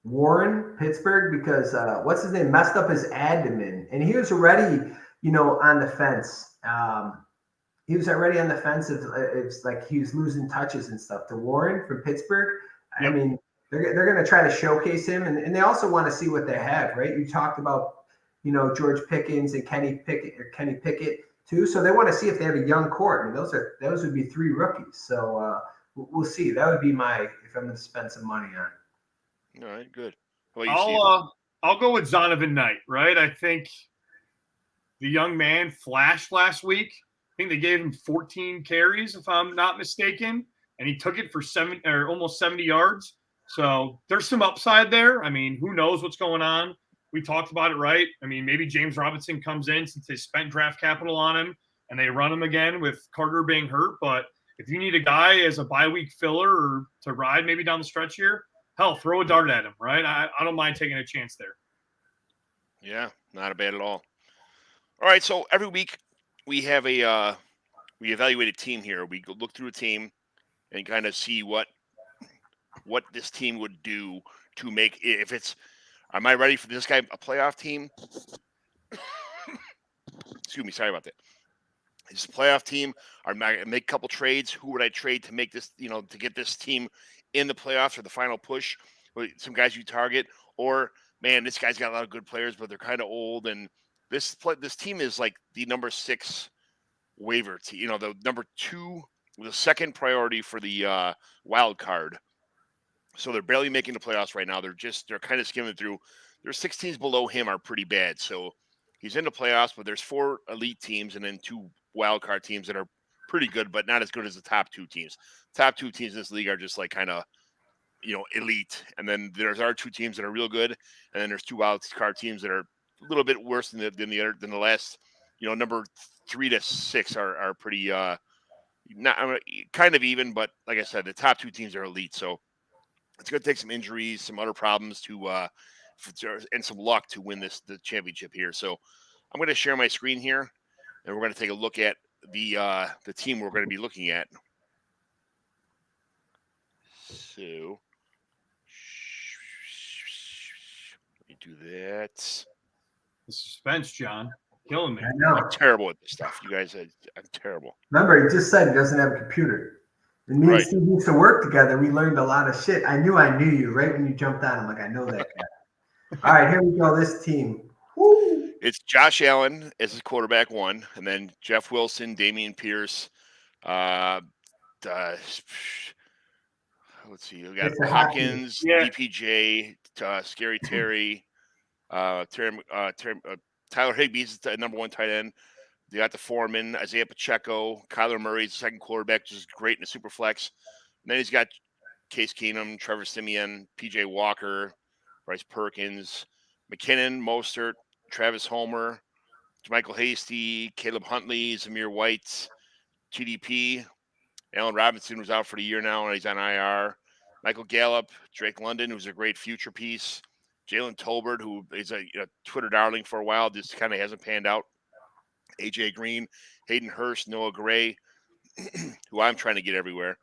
Warren, Pittsburgh, because what's his name messed up his abdomen, and he was already, on the fence. He was already on the fence. It's like he was losing touches and stuff. To Warren from Pittsburgh, Yep. I mean, they're going to try to showcase him, and they also want to see what they have, right? You talked about, George Pickens and Kenny Pickett too. So they want to see if they have a young core. I mean, those would be three rookies. So we'll see. That would be if I'm going to spend some money on. All right, good. How about you, I'll go with Zonovan Knight, right? I think the young man flashed last week. I think they gave him 14 carries, if I'm not mistaken, and he took it for almost 70 yards. So there's some upside there. I mean, who knows what's going on? We talked about it, right? I mean, maybe James Robinson comes in since they spent draft capital on him and they run him again with Carter being hurt. But if you need a guy as a bye week filler or to ride maybe down the stretch here, hell, throw a dart at him, right? I don't mind taking a chance there. Yeah, not bad at all. All right, so every week we have we evaluate a team here. We look through a team and kind of see what this team would do to make if it's. Am I ready for this guy a playoff team? Excuse me, sorry about that. Is a playoff team? Or make a couple trades? Who would I trade to make this? To get this team in the playoffs or the final push? Some guys you target, or man, this guy's got a lot of good players, but they're kind of old, and this team is like the number 6 waiver team. The number 2, the second priority for the wild card. So they're barely making the playoffs right now. They're kind of skimming through. Their 6 teams below him are pretty bad. So he's in the playoffs, but there's 4 elite teams and then 2 wild card teams that are pretty good, but not as good as the top 2 teams. Top 2 teams in this league are just like kind of, elite. And then there's our 2 teams that are real good, and then there's 2 wild card teams that are a little bit worse than the last. Number 3 to 6 are pretty not kind of even, but like I said, the top 2 teams are elite. So it's going to take some injuries, some other problems and some luck to win the championship here. So I'm going to share my screen here, and we're going to take a look at the team we're going to be looking at. So let me do that. The suspense, John, killing me. I know. I'm terrible at this stuff. You guys, I'm terrible. Remember, he just said he doesn't have a computer. And me and Steve used to work together. We learned a lot of shit. I knew you right when you jumped on. I'm like, I know that guy. All right, here we go. This team. Woo! It's Josh Allen as his quarterback 1, and then Jeff Wilson, Damian Pierce. Let's see. We got Hopkins, DPJ, Scary Terry, Tyler Higbee's the number 1 tight end. They got the Foreman, Isaiah Pacheco, Kyler Murray's the second quarterback, which is great in the super flex. And then he's got Case Keenum, Trevor Siemian, PJ Walker, Bryce Perkins, McKinnon, Mostert, Travis Homer, JaMychal Hasty, Caleb Huntley, Zamir White, TDP. Allen Robinson was out for the year now, and he's on IR. Michael Gallup, Drake London, who's a great future piece. Jalen Tolbert, who is a Twitter darling for a while, just kind of hasn't panned out. AJ Green, Hayden Hurst, Noah Gray, who I'm trying to get everywhere.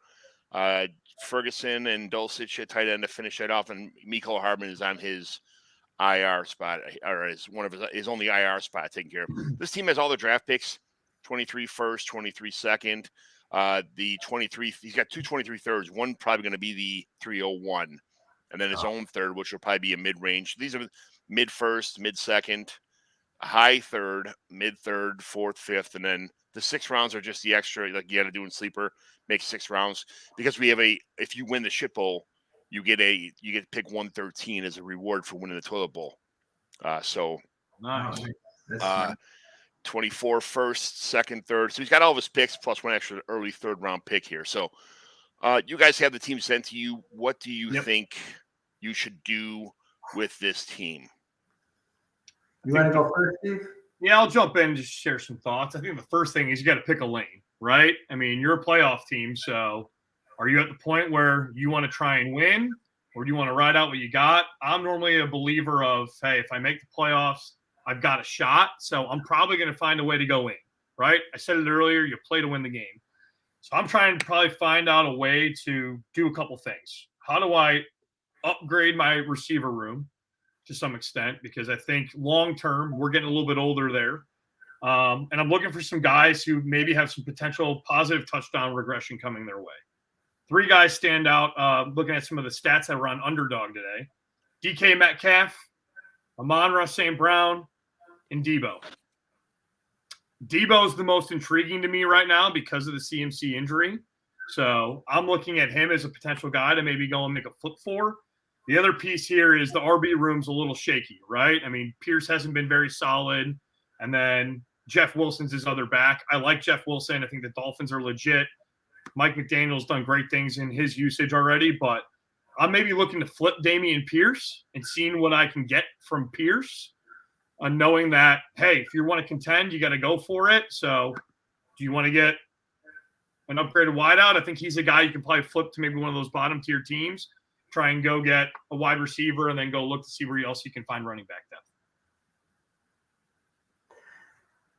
Ferguson and Dulcich at tight end to finish that off, and Mecole Hardman is on his IR spot, or is one of his only IR spot taken care of. This team has all the draft picks: 23 first, 23 second. The 23, he's got 2 23 thirds. One probably going to be the 301, and then his own third, which will probably be a mid range. These are mid first, mid second, high third, mid third, fourth, fifth, and then the 6 rounds are just the extra, like you got to do in sleeper, make 6 rounds, because we have if you win the shit bowl, you get to pick 113 as a reward for winning the toilet bowl. So Nice. 24 first, second, third. So he's got all of his picks plus one extra early 3rd round pick here. So you guys have the team sent to you. What do you think you should do with this team? You want to go first, Steve? Yeah, I'll jump in and just share some thoughts. I think the first thing is you got to pick a lane, right? I mean, you're a playoff team, so are you at the point where you want to try and win, or do you want to ride out what you got? I'm normally a believer of, hey, if I make the playoffs, I've got a shot, so I'm probably going to find a way to go in, right? I said it earlier, you play to win the game. So I'm trying to probably find out a way to do a couple things. How do I upgrade my receiver room to some extent? Because I think long-term, we're getting a little bit older there. And I'm looking for some guys who maybe have some potential positive touchdown regression coming their way. 3 guys stand out, looking at some of the stats that were on Underdog today. DK Metcalf, Amon-Ra St. Brown, and Debo. Debo's the most intriguing to me right now because of the CMC injury. So I'm looking at him as a potential guy to maybe go and make a flip for. The other piece here is the RB room's a little shaky, right? I mean, Pierce hasn't been very solid. And then Jeff Wilson's his other back. I like Jeff Wilson. I think the Dolphins are legit. Mike McDaniel's done great things in his usage already, but I'm maybe looking to flip Dameon Pierce and seeing what I can get from Pierce, knowing that, hey, if you want to contend, you got to go for it. So do you want to get an upgraded wideout? I think he's a guy you can probably flip to maybe one of those bottom tier teams, try and go get a wide receiver, and then go look to see where else you can find running back depth.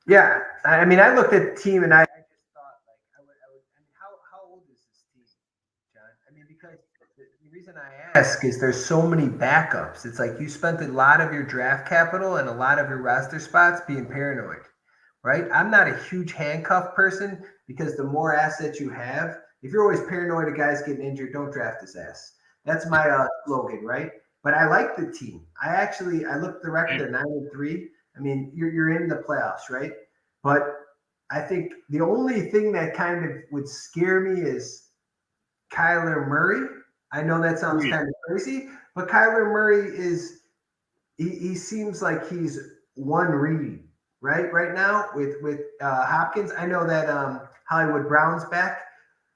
Yeah, I mean, I looked at the team and I just thought, like, I mean, how old is this team, John? I mean, because the reason I ask is there's so many backups. It's like you spent a lot of your draft capital and a lot of your roster spots being paranoid, right? I'm not a huge handcuff person because the more assets you have, if you're always paranoid a guy's getting injured, don't draft his ass. That's my slogan, right? But I like the team. I looked at the record at 9-3. I mean, you're in the playoffs, right? But I think the only thing that kind of would scare me is Kyler Murray. I know that sounds kind of crazy, but Kyler Murray he seems like he's one read, right now with Hopkins. I know that Hollywood Brown's back,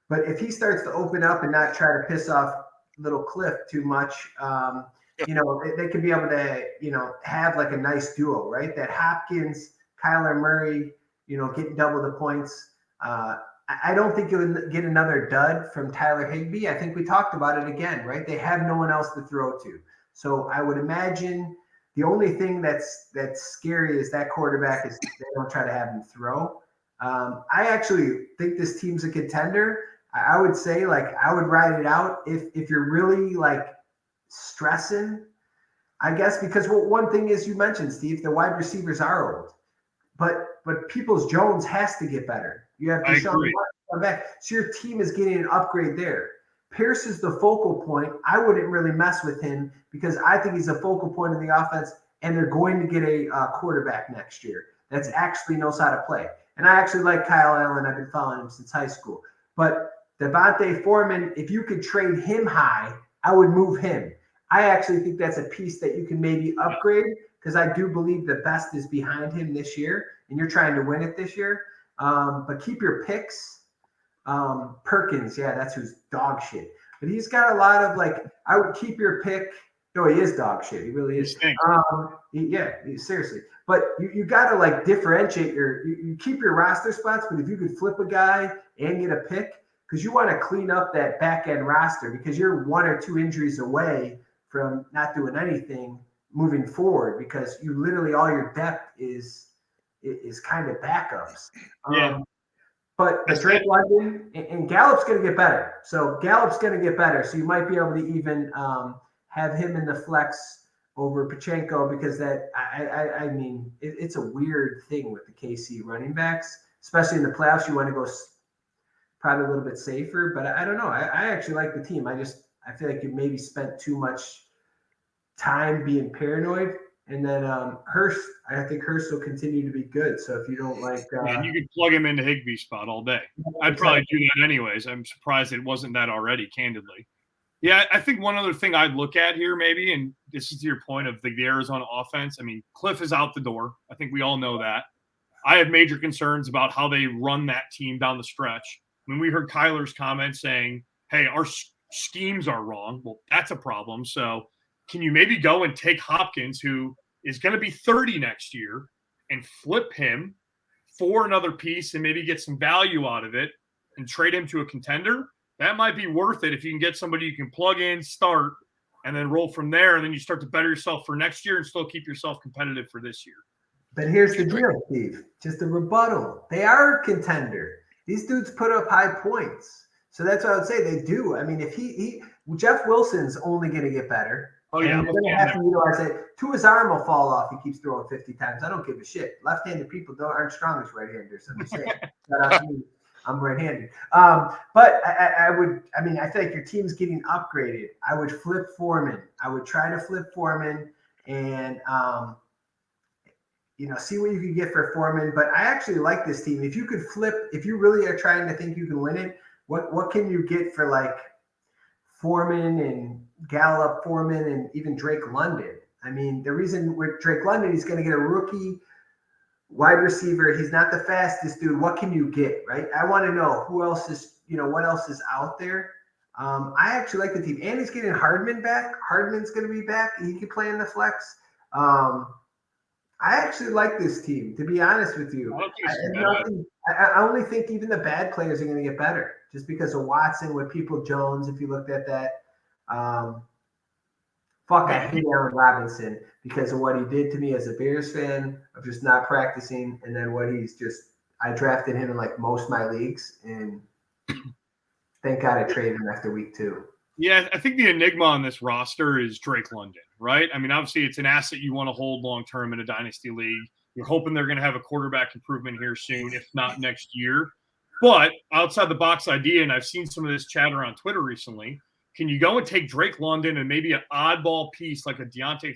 but if he starts to open up and not try to piss off little Cliff too much, they could be able to, have like a nice duo, right? That Hopkins, Kyler Murray, getting double the points. I don't think you'll get another dud from Tyler Higbee. I think we talked about it again, right? They have no one else to throw to. So I would imagine the only thing that's scary is that quarterback is they don't try to have him throw. I actually think this team's a contender. I would say, like, I would ride it out if you're really, like, stressing, I guess, because one thing is you mentioned, Steve, the wide receivers are old, but Peoples-Jones has to get better. You have Deshaun come back, so your team is getting an upgrade there. Pierce is the focal point. I wouldn't really mess with him because I think he's a focal point in the offense, and they're going to get a quarterback next year that's actually knows how to play. And I actually like Kyle Allen. I've been following him since high school. But Devontae Foreman, if you could trade him high, I would move him. I actually think that's a piece that you can maybe upgrade because I do believe the best is behind him this year, and you're trying to win it this year. But keep your picks. Perkins, yeah, that's who's dog shit. But he's got a lot of, like, I would keep your pick. No, he is dog shit. He really is. Seriously. But you got to, like, differentiate you keep your roster spots, but if you could flip a guy and get a pick, because you want to clean up that back end roster because you're 1 or 2 injuries away from not doing anything moving forward because you literally all your depth is kind of backups. But Drake London and Gallup's going to get better. So Gallup's going to get better. So you might be able to even have him in the flex over Pachenko because I mean, it's a weird thing with the KC running backs, especially in the playoffs. You want to go probably a little bit safer, but I don't know. I actually like the team. I feel like you maybe spent too much time being paranoid. And then Hurst, I think Hurst will continue to be good. So if you don't like, you could plug him into Higbee's spot all day. I'd probably do that anyways. I'm surprised it wasn't that already, candidly. Yeah, I think one other thing I'd look at here maybe, and this is to your point of the Arizona offense. I mean, Cliff is out the door. I think we all know that. I have major concerns about how they run that team down the stretch. When we heard Kyler's comment saying, hey, our schemes are wrong, well, that's a problem. So can you maybe go and take Hopkins, who is going to be 30 next year, and flip him for another piece and maybe get some value out of it and trade him to a contender? That might be worth it if you can get somebody you can plug in, start, and then roll from there. And then you start to better yourself for next year and still keep yourself competitive for this year. But here's the deal, Steve. Just a rebuttal. They are a contender. These dudes put up high points. So that's what I would say they do. I mean, if Jeff Wilson's only going to get better. Oh, yeah. You're going to have to utilize it. To his arm will fall off. He keeps throwing 50 times. I don't give a shit. Left-handed people aren't strong as right-handers. I'm just saying. Shout out to me. I'm right-handed. But I think your team's getting upgraded. I would flip Foreman. I would try to flip Foreman and, see what you can get for Foreman. But I actually like this team. If you could flip, if you really are trying to think you can win it, what can you get for like Foreman and Gallup, Foreman, and even Drake London? I mean, the reason with Drake London, he's going to get a rookie wide receiver. He's not the fastest dude. What can you get, right? I want to know who else is, what else is out there. I actually like the team. And he's getting Hardman back. Hardman's going to be back. He could play in the flex. I actually like this team, to be honest with you. I only think even the bad players are going to get better just because of Watson with Jones, if you looked at that. I hate Allen Robinson because of what he did to me as a Bears fan of just not practicing, and then I drafted him in like most of my leagues, and thank God I traded him after week 2. Yeah, I think the enigma on this roster is Drake London, right? I mean, obviously it's an asset you want to hold long-term in a dynasty league. You're hoping they're going to have a quarterback improvement here soon, if not next year. But outside the box idea, and I've seen some of this chatter on Twitter recently, can you go and take Drake London and maybe an oddball piece like a Deontay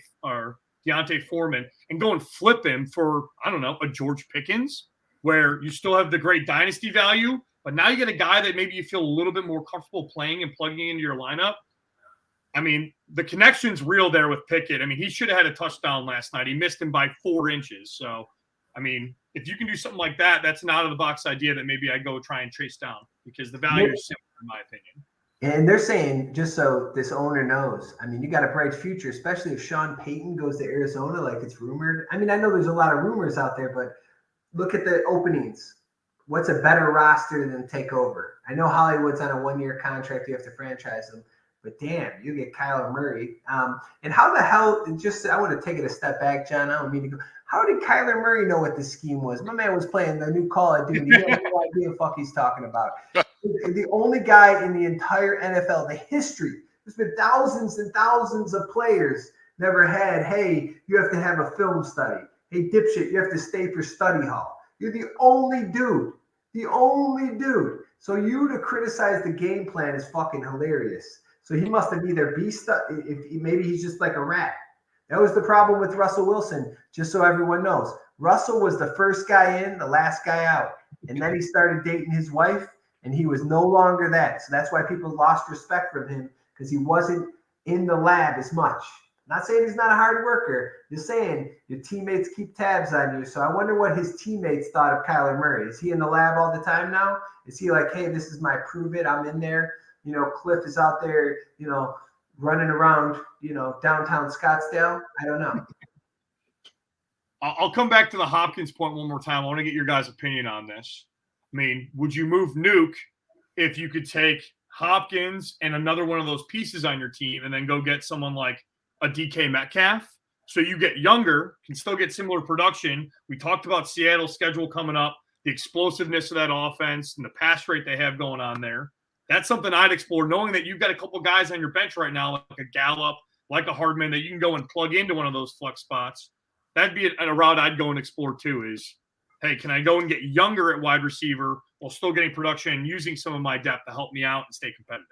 Foreman and go and flip him for, I don't know, a George Pickens, where you still have the great dynasty value, but now you get a guy that maybe you feel a little bit more comfortable playing and plugging into your lineup? I mean, the connection's real there with Pickett. I mean, he should have had a touchdown last night. He missed him by 4 inches. So, I mean, if you can do something like that, that's an out-of-the-box idea that maybe I go try and chase down because the value is similar, in my opinion. And they're saying, just so this owner knows, I mean, you got a bright future, especially if Sean Payton goes to Arizona like it's rumored. I mean, I know there's a lot of rumors out there, but look at the openings. What's a better roster than take over? I know Hollywood's on a 1-year contract. You have to franchise them. But damn, you get Kyler Murray. And how the hell, I want to take it a step back, John. I don't mean to go. How did Kyler Murray know what the scheme was? My man was playing the new Call of Duty. He had no idea what the fuck he's talking about. The only guy in the entire NFL, the history, there's been thousands and thousands of players never had, hey, you have to have a film study. Hey, dipshit, you have to stay for study hall. You're the only dude. The only dude. So you to criticize the game plan is fucking hilarious. So he must have either maybe he's just like a rat. That was the problem with Russell Wilson, just so everyone knows. Russell was the first guy in, the last guy out. And then he started dating his wife, and he was no longer that. So that's why people lost respect from him, because he wasn't in the lab as much. Not saying he's not a hard worker. Just saying your teammates keep tabs on you. So I wonder what his teammates thought of Kyler Murray. Is he in the lab all the time now? Is he like, hey, this is my prove it, I'm in there? Cliff is out there, running around, downtown Scottsdale. I don't know. I'll come back to the Hopkins point one more time. I want to get your guys' opinion on this. I mean, would you move Nuke if you could take Hopkins and another one of those pieces on your team and then go get someone like a DK Metcalf? So you get younger, can still get similar production. We talked about Seattle's schedule coming up, the explosiveness of that offense and the pass rate they have going on there. That's something I'd explore, knowing that you've got a couple guys on your bench right now, like a Gallup, like a Hardman that you can go and plug into one of those flex spots. That'd be a route I'd go and explore too is, hey, can I go and get younger at wide receiver while still getting production and using some of my depth to help me out and stay competitive?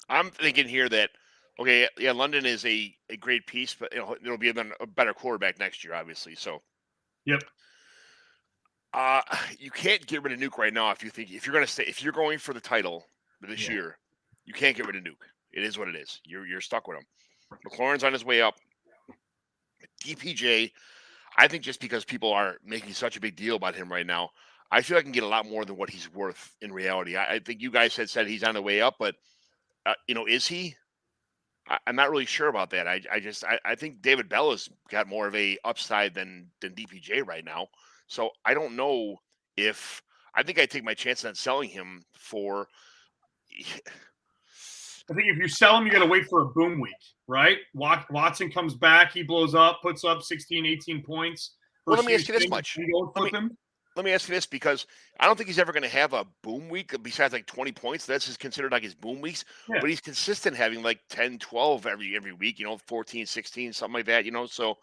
I'm thinking here that, okay, yeah, London is a great piece, but it'll be a better quarterback next year, obviously. So, Yep. You can't get rid of Nuke right now if you're going to stay, if you're going for the title this year, you can't get rid of Nuke. It is what it is. You're stuck with him. McLaurin's on his way up. DPJ, I think just because people are making such a big deal about him right now, I feel I can get a lot more than what he's worth in reality. I think you guys had said he's on the way up, but is he? I'm not really sure about that. I think David Bell has got more of a upside than DPJ right now. So I don't know if I think I take my chance on selling him for. I think if you sell him, you got to wait for a boom week, right? Watson comes back, he blows up, puts up 16, 18 points. Well, let me ask you this much. Him. Let me ask you this, because I don't think he's ever going to have a boom week besides like 20 points. That's just considered like his boom weeks. Yeah. But he's consistent having like 10, 12 every week, 14, 16, something like that, So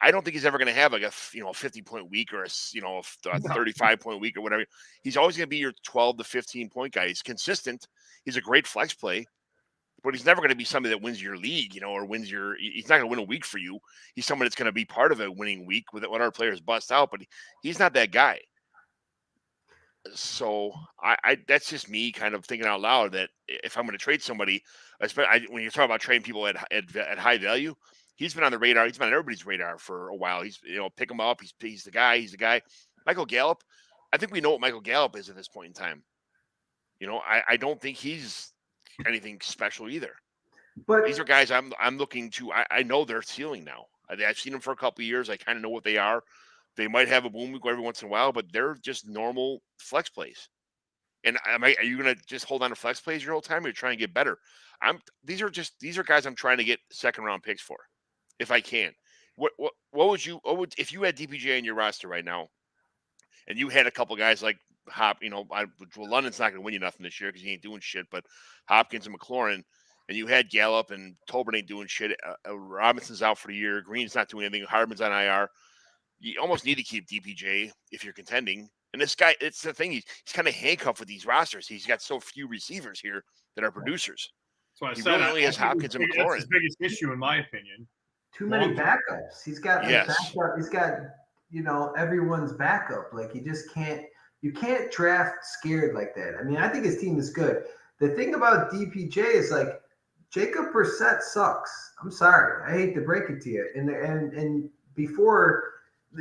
I don't think he's ever going to have like a 50-point week or a 35-point week or whatever. He's always going to be your 12 to 15-point guy. He's consistent. He's a great flex play, but he's never going to be somebody that wins your league, or wins your. He's not going to win a week for you. He's someone that's going to be part of a winning week when our players bust out, but he's not that guy. So I that's just me kind of thinking out loud that if I'm going to trade somebody, especially when you talk about trading people at high value, he's been on the radar. He's been on everybody's radar for a while. He's pick him up. He's the guy. He's the guy. Michael Gallup. I think we know what Michael Gallup is at this point in time. I don't think he's anything special either. But these are guys I'm looking to. I know their ceiling now. I've seen them for a couple of years. I kind of know what they are. They might have a boom week every once in a while, but they're just normal flex plays. And are you going to just hold on to flex plays your whole time, or you're trying to get better? These are guys I'm trying to get second round picks for, if I can. What would if you had DPJ in your roster right now, and you had a couple guys like Hop, London's not going to win you nothing this year because he ain't doing shit, but Hopkins and McLaurin, and you had Gallup and Tolbert ain't doing shit. Robinson's out for the year. Green's not doing anything. Hardman's on IR. You almost need to keep DPJ if you're contending. And this guy, it's the thing. He's kind of handcuffed with these rosters. He's got so few receivers here that are producers. So he really only has Hopkins and McLaurin. That's his biggest issue, in my opinion. Too many backups. He's got backup. He's got everyone's backup. Like you can't draft scared like that. I mean, I think his team is good. The thing about DPJ is like Jacob Brissett sucks. I'm sorry. I hate to break it to you. And before.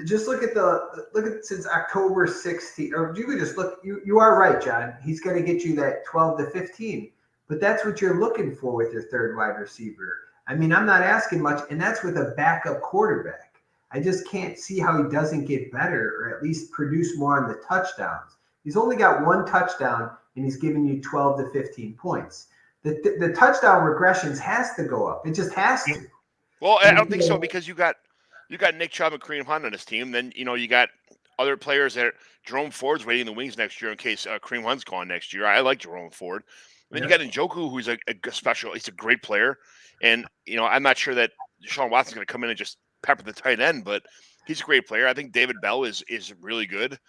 Just look at since October 16th, or you could just look. You are right, John. He's going to get you that 12 to 15, but that's what you're looking for with your third wide receiver. I mean, I'm not asking much, and that's with a backup quarterback. I just can't see how he doesn't get better, or at least produce more on the touchdowns. He's only got one touchdown, and he's giving you 12 to 15 points. The touchdown regressions has to go up. It just has to. Well, I don't think so, because you got Nick Chubb and Kareem Hunt on this team. Then, you got other players that Jerome Ford's waiting in the wings next year in case Kareem Hunt's gone next year. I like Jerome Ford. And then you got Njoku, who's a special. He's a great player. And, I'm not sure that Deshaun Watson's going to come in and just pepper the tight end, but he's a great player. I think David Bell is really good.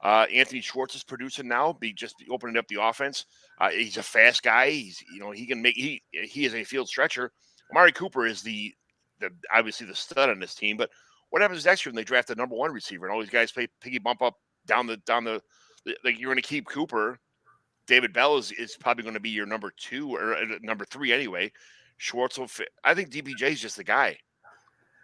Anthony Schwartz is producing now, just opening up the offense. He's a fast guy. He can make. He is a field stretcher. Amari Cooper is the obviously the stud on this team, but what happens next year when they draft the number one receiver and all these guys play piggy bump up down the like you're going to keep Cooper. David Bell is probably going to be your number 2 or number 3 anyway. Schwartz will fit. I think DPJ is just the guy.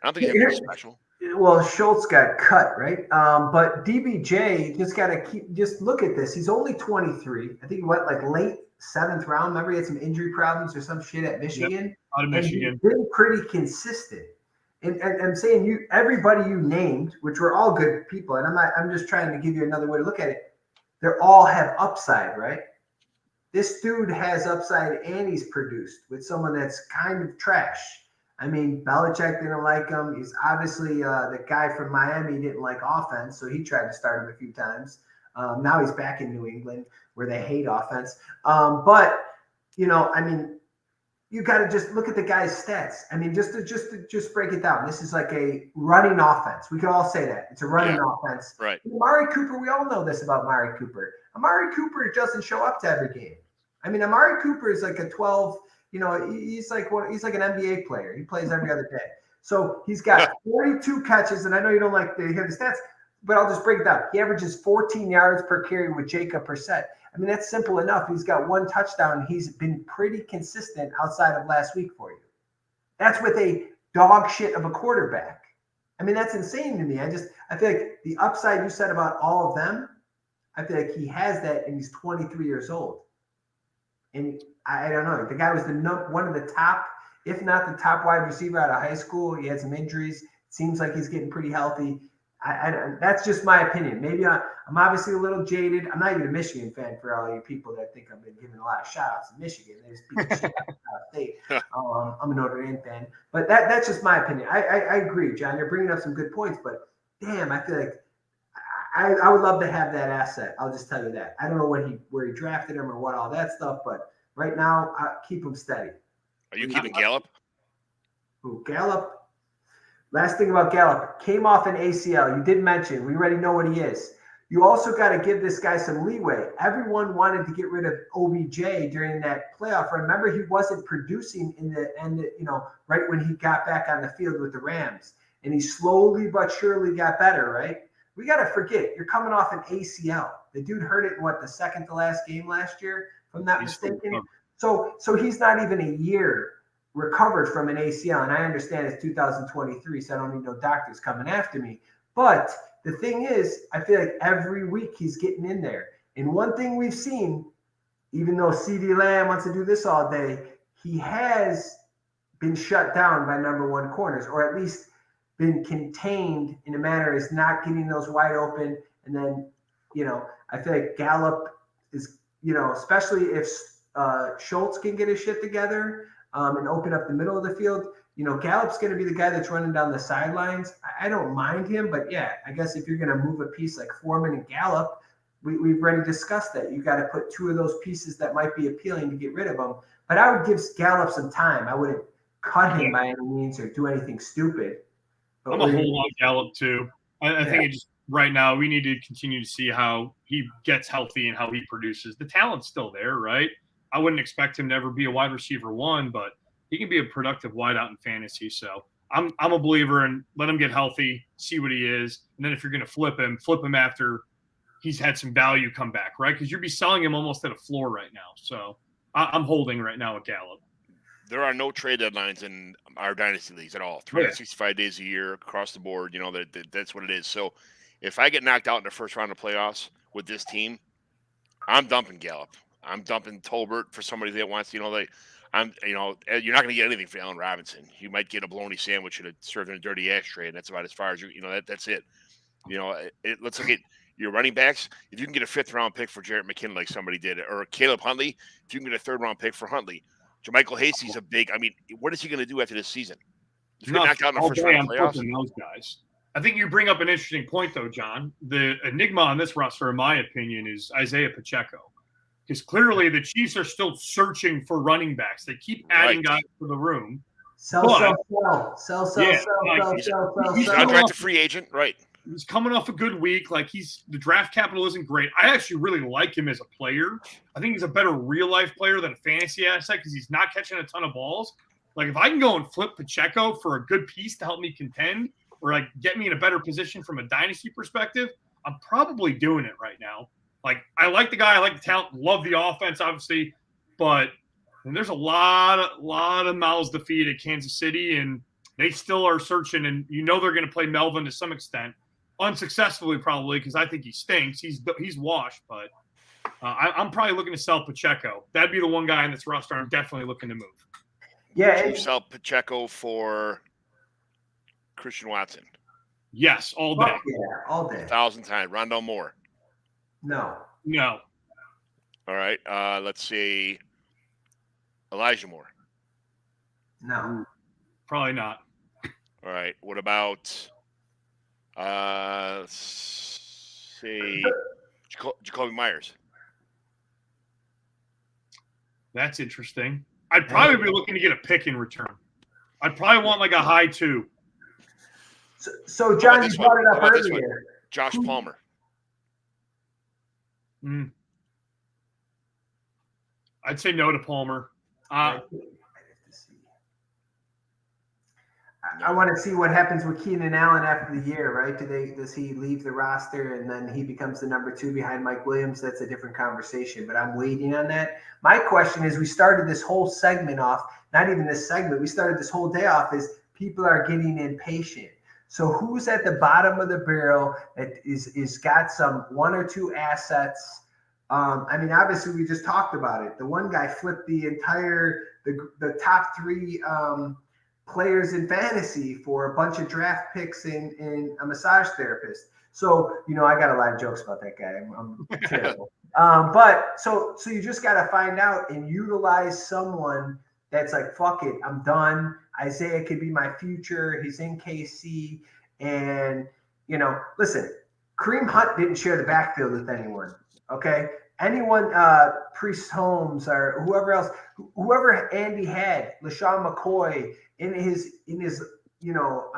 I don't think he's anything special. Well, Schultz got cut, right? But DBJ just look at this. He's only 23. I think he went like late 7th round. Remember, he had some injury problems or some shit at Michigan. Yep. Out of Michigan. He's been pretty consistent. And I'm saying everybody you named, which were all good people, and I'm just trying to give you another way to look at it. They all have upside, right? This dude has upside and he's produced with someone that's kind of trash. I mean, Belichick didn't like him. He's obviously the guy from Miami didn't like offense, so he tried to start him a few times. Now he's back in New England where they hate offense. But, I mean, you got to just look at the guy's stats. I mean, just break it down. This is like a running offense. We can all say that. It's a running offense. Right. Amari Cooper, we all know this about Amari Cooper. Amari Cooper doesn't show up to every game. I mean, Amari Cooper is like a 12, he's like an NBA player. He plays every other day. So he's got 42 catches, and I know you don't like to hear the stats, but I'll just break it down. He averages 14 yards per carry with Jacob Brissett. I mean, that's simple enough. He's got 1 touchdown. He's been pretty consistent outside of last week for you. That's with a dog shit of a quarterback. I mean, that's insane to me. I feel like the upside you said about all of them, I feel like he has that, and he's 23 years old. And I don't know. The guy was one of the top, if not the top wide receiver out of high school. He had some injuries. It seems like he's getting pretty healthy. That's just my opinion. Maybe I'm obviously a little jaded. I'm not even a Michigan fan for all you people that think I've been giving a lot of shout outs to Michigan. They just beat the shit out of Ohio State. I'm a Notre Dame fan. But that's just my opinion. I agree, John. You're bringing up some good points. But, damn, I feel like I would love to have that asset. I'll just tell you that. I don't know where he drafted him or what, all that stuff. But right now, keep him steady. Are you keeping Gallup? Ooh, Gallup. Last thing about Gallup, came off an ACL. You did mention, we already know what he is. You also got to give this guy some leeway. Everyone wanted to get rid of OBJ during that playoff. Remember, he wasn't producing in the end, right when he got back on the field with the Rams. And he slowly but surely got better, right? We got to forget, you're coming off an ACL. The dude hurt it in the second to last game last year, if I'm not mistaken. So he's not even a year recovered from an ACL, and I understand it's 2023, so I don't need no doctors coming after me. But the thing is, I feel like every week he's getting in there. And one thing we've seen, even though CeeDee Lamb wants to do this all day, he has been shut down by number one corners, or at least been contained in a manner is not getting those wide open. And then, I feel like Gallup is, especially if Schultz can get his shit together, and open up the middle of the field. Gallup's going to be the guy that's running down the sidelines. I don't mind him, but yeah, I guess if you're going to move a piece like Foreman and Gallup, we've already discussed that. You got to put 2 of those pieces that might be appealing to get rid of them. But I would give Gallup some time. I wouldn't cut him by any means or do anything stupid. But I'm a whole lot Gallup too. I think right now we need to continue to see how he gets healthy and how he produces. The talent's still there, right? I wouldn't expect him to ever be a wide receiver 1, but he can be a productive wideout in fantasy. So I'm a believer in let him get healthy, see what he is, and then if you're going to flip him after he's had some value come back, right? Because you'd be selling him almost at a floor right now. So I'm holding right now with Gallup. There are no trade deadlines in our dynasty leagues at all. 365 days a year across the board. That's what it is. So if I get knocked out in the first round of playoffs with this team, I'm dumping Gallup. I'm dumping Tolbert for somebody that wants, you're not going to get anything for Allen Robinson. You might get a bologna sandwich and served in a dirty ashtray, and that's about as far as that's it. Let's look at your running backs. If you can get a 5th round pick for Jarrett McKinnon, like somebody did, or Caleb Huntley, if you can get a 3rd round pick for Huntley, JaMychal Hasty's what is he going to do after this season? If you're knocked out in the first round of playoffs, those guys. I think you bring up an interesting point, though, John. The enigma on this roster, in my opinion, is Isaiah Pacheco. Because clearly the Chiefs are still searching for running backs. They keep adding guys to the room. Sell. He's an undrafted free agent, right? He's coming off a good week. The draft capital isn't great. I actually really like him as a player. I think he's a better real life player than a fantasy asset because he's not catching a ton of balls. If I can go and flip Pacheco for a good piece to help me contend or get me in a better position from a dynasty perspective, I'm probably doing it right now. I like the guy, I like the talent, love the offense, obviously, but there's a lot of mouths to feed at Kansas City, and they still are searching, and they're going to play Melvin to some extent, unsuccessfully probably because I think he stinks. He's washed, but I'm probably looking to sell Pacheco. That'd be the one guy in this roster I'm definitely looking to move. Yeah, you sell Pacheco for Christian Watson. Yes, all day. Yeah, all day. 1,000 times. Rondell Moore. No. All right. Let's see. Elijah Moore. No. Probably not. All right. What about let's see Jacoby Myers? That's interesting. I'd probably be looking to get a pick in return. I'd probably want like a high 2. So John, you brought it up earlier. Josh Palmer. I'd say no to Palmer. I want to see what happens with Keenan Allen after the year, right? Does he leave the roster and then he becomes the number 2 behind Mike Williams? That's a different conversation, but I'm waiting on that. My question is, we started this whole segment off, not even this segment, we started this whole day off is people are getting impatient. So who's at the bottom of the barrel that is got some 1 or 2 assets? I mean, obviously we just talked about it. The one guy flipped the entire the top 3 players in fantasy for a bunch of draft picks in a massage therapist. So, I got a lot of jokes about that guy. I'm terrible. But so you just got to find out and utilize someone that's like, fuck it, I'm done. Isaiah could be my future. He's in KC. And, listen, Kareem Hunt didn't share the backfield with anyone. Okay. Anyone, Priest Holmes or whoever Andy had, LaShawn McCoy in his, I'm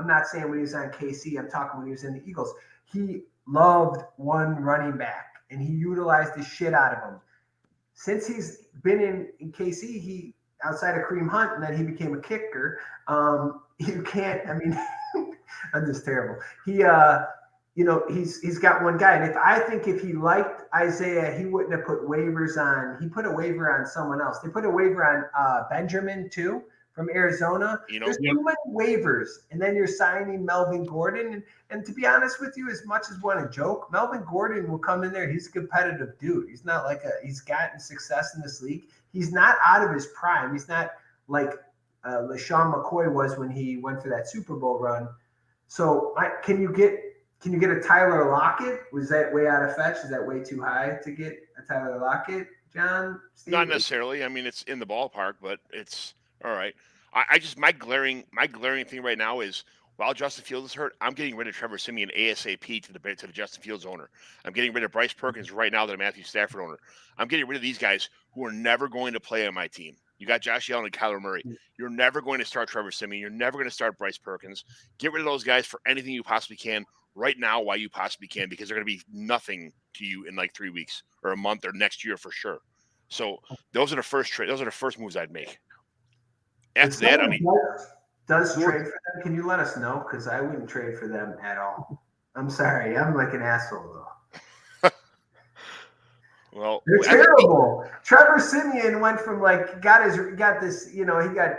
not saying when he was on KC, I'm talking when he was in the Eagles. He loved one running back and he utilized the shit out of him. Since he's been in KC, he outside of Kareem Hunt, and then he became a kicker. You can't, I'm just terrible. He's got one guy. And I think if he liked Isaiah, he wouldn't have put waivers on. He put a waiver on someone else. They put a waiver on Benjamin too from Arizona. There's too many waivers. And then you're signing Melvin Gordon. And to be honest with you, as much as want to joke, Melvin Gordon will come in there. He's a competitive dude. He's not like he's gotten success in this league. He's not out of his prime. He's not like LaShawn McCoy was when he went for that Super Bowl run. So can you get a Tyler Lockett? Was that way out of fetch? Is that way too high to get a Tyler Lockett, John? Steve? Not necessarily. It's in the ballpark, but it's all right. I just my glaring thing right now is while Justin Fields is hurt, I'm getting rid of Trevor Siemian ASAP to the Justin Fields owner. I'm getting rid of Bryce Perkins right now, the Matthew Stafford owner. I'm getting rid of these guys who are never going to play on my team. You got Josh Allen and Kyler Murray. You're never going to start Trevor Siemian. You're never going to start Bryce Perkins. Get rid of those guys for anything you possibly can right now while you possibly can, because they're going to be nothing to you in like 3 weeks or a month or next year for sure. So those are the first moves I'd make. After that, does trade for them? Can you let us know? Because I wouldn't trade for them at all. I'm sorry. I'm like an asshole though. Well, they're terrible. Trevor Siemian went from he got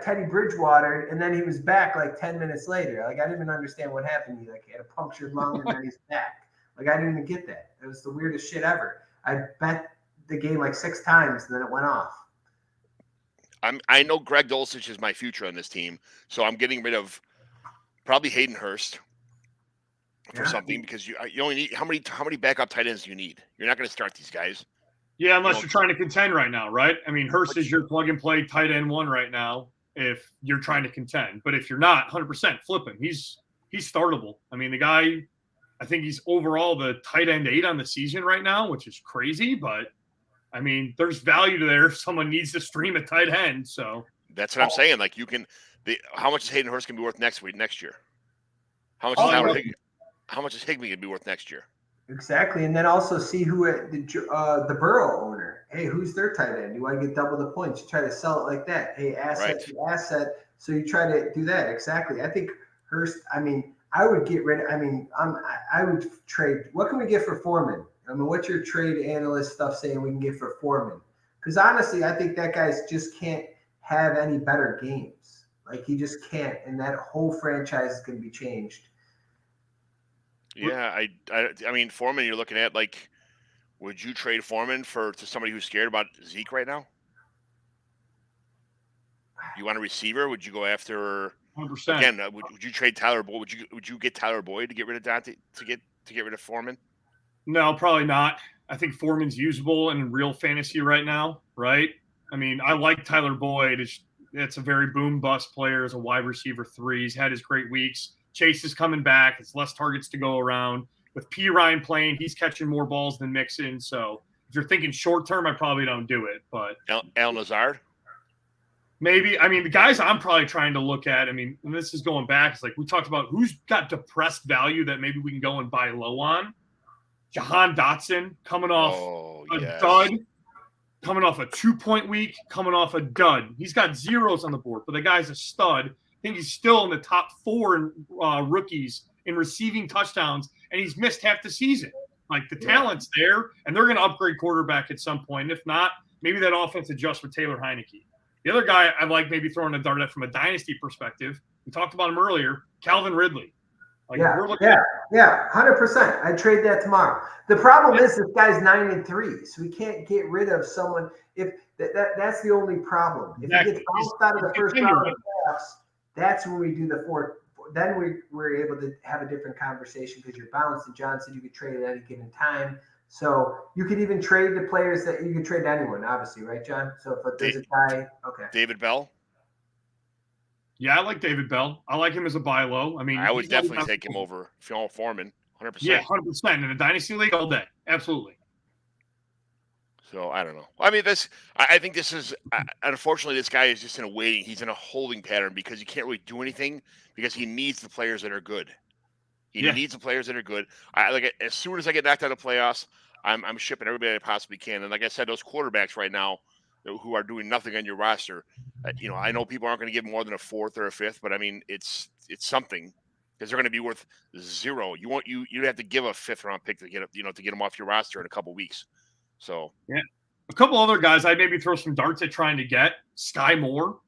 Teddy Bridgewater, and then he was back like 10 minutes later. Like I didn't even understand what happened. He had a punctured lung, and then he's back. Like I didn't even get that. It was the weirdest shit ever. I bet the game like 6 times, and then it went off. I know Greg Dulcich is my future on this team, so I'm getting rid of probably Hayden Hurst for something, because you only need how many backup tight ends do you need? You're not going to start these guys. Yeah, unless you're trying to contend right now, right? Hurst is your plug and play tight end 1 right now if you're trying to contend. But if you're not, 100% flip him. He's startable. The guy, I think he's overall the tight end 8 on the season right now, which is crazy, but there's value there if someone needs to stream a tight end. So that's what I'm saying. Like how much is Hayden Hurst going to be worth next year? How much is Higbee going to be worth next year? Exactly. And then also see who the Burrow owner. Hey, who's their tight end? You want to get double the points. You try to sell it like that. Hey, asset to asset. So you try to do that. Exactly. I think Hurst, I would get rid of, I would trade. What can we get for Foreman? What's your trade analyst stuff saying we can get for Foreman? Because honestly, I think that guy just can't have any better games. Like he just can't. And that whole franchise is going to be changed. Yeah, Foreman, you're looking at would you trade Foreman to somebody who's scared about Zeke right now? You want a receiver? Would you go after 100%? Again, would you trade Tyler Boyd? Would you get Tyler Boyd to get rid of Dante to get rid of Foreman? No, probably not. I think Foreman's usable in real fantasy right now, right? I like Tyler Boyd. It's a very boom bust player as a wide receiver 3. He's had his great weeks. Chase is coming back. It's less targets to go around. With P. Ryan playing, he's catching more balls than Mixon. So if you're thinking short term, I probably don't do it. But Al Lazard? Maybe. I mean, the guys I'm probably trying to look at, I mean, and this is going back, it's like we talked about who's got depressed value that maybe we can go and buy low on. Jahan Dotson coming off dud, coming off a 2-point week, coming off a dud. He's got zeros on the board, but the guy's a stud. I think he's still in the top 4 rookies in receiving touchdowns, and he's missed half the season. Like, the talent's there, and they're going to upgrade quarterback at some point. If not, maybe that offense adjusts for Taylor Heineke. The other guy I like maybe throwing a dart at from a dynasty perspective, we talked about him earlier, Calvin Ridley. Like, yeah, 100%. I'd trade that tomorrow. The problem is this guy's 9-3, so we can't get rid of someone. If that's the only problem. If he gets bounced out of the first round of the playoffs, that's when we do the fourth. Then we're able to have a different conversation because you're bounced. And John said you could trade at any given time. So you could even trade the players that you could trade to anyone, obviously, right, John? So if there's a guy, okay. David Bell? Yeah, I like David Bell. I like him as a buy low. I mean, I would definitely take him over Foreman, 100%. Yeah, 100% in a dynasty league all day. Absolutely. So I don't know. I mean, I think this is unfortunately this guy is just in a waiting. He's in a holding pattern because he can't really do anything because he needs the players that are good. He needs the players that are good. As soon as I get knocked out of playoffs, I'm shipping everybody I possibly can. And like I said, those quarterbacks right now who are doing nothing on your roster, I know people aren't going to give more than a 4th or a 5th, but I mean it's something because they're going to be worth 0. You'd have to give a 5th round pick to get them off your roster in a couple weeks. So yeah, a couple other guys I'd maybe throw some darts at trying to get. Sky Moore,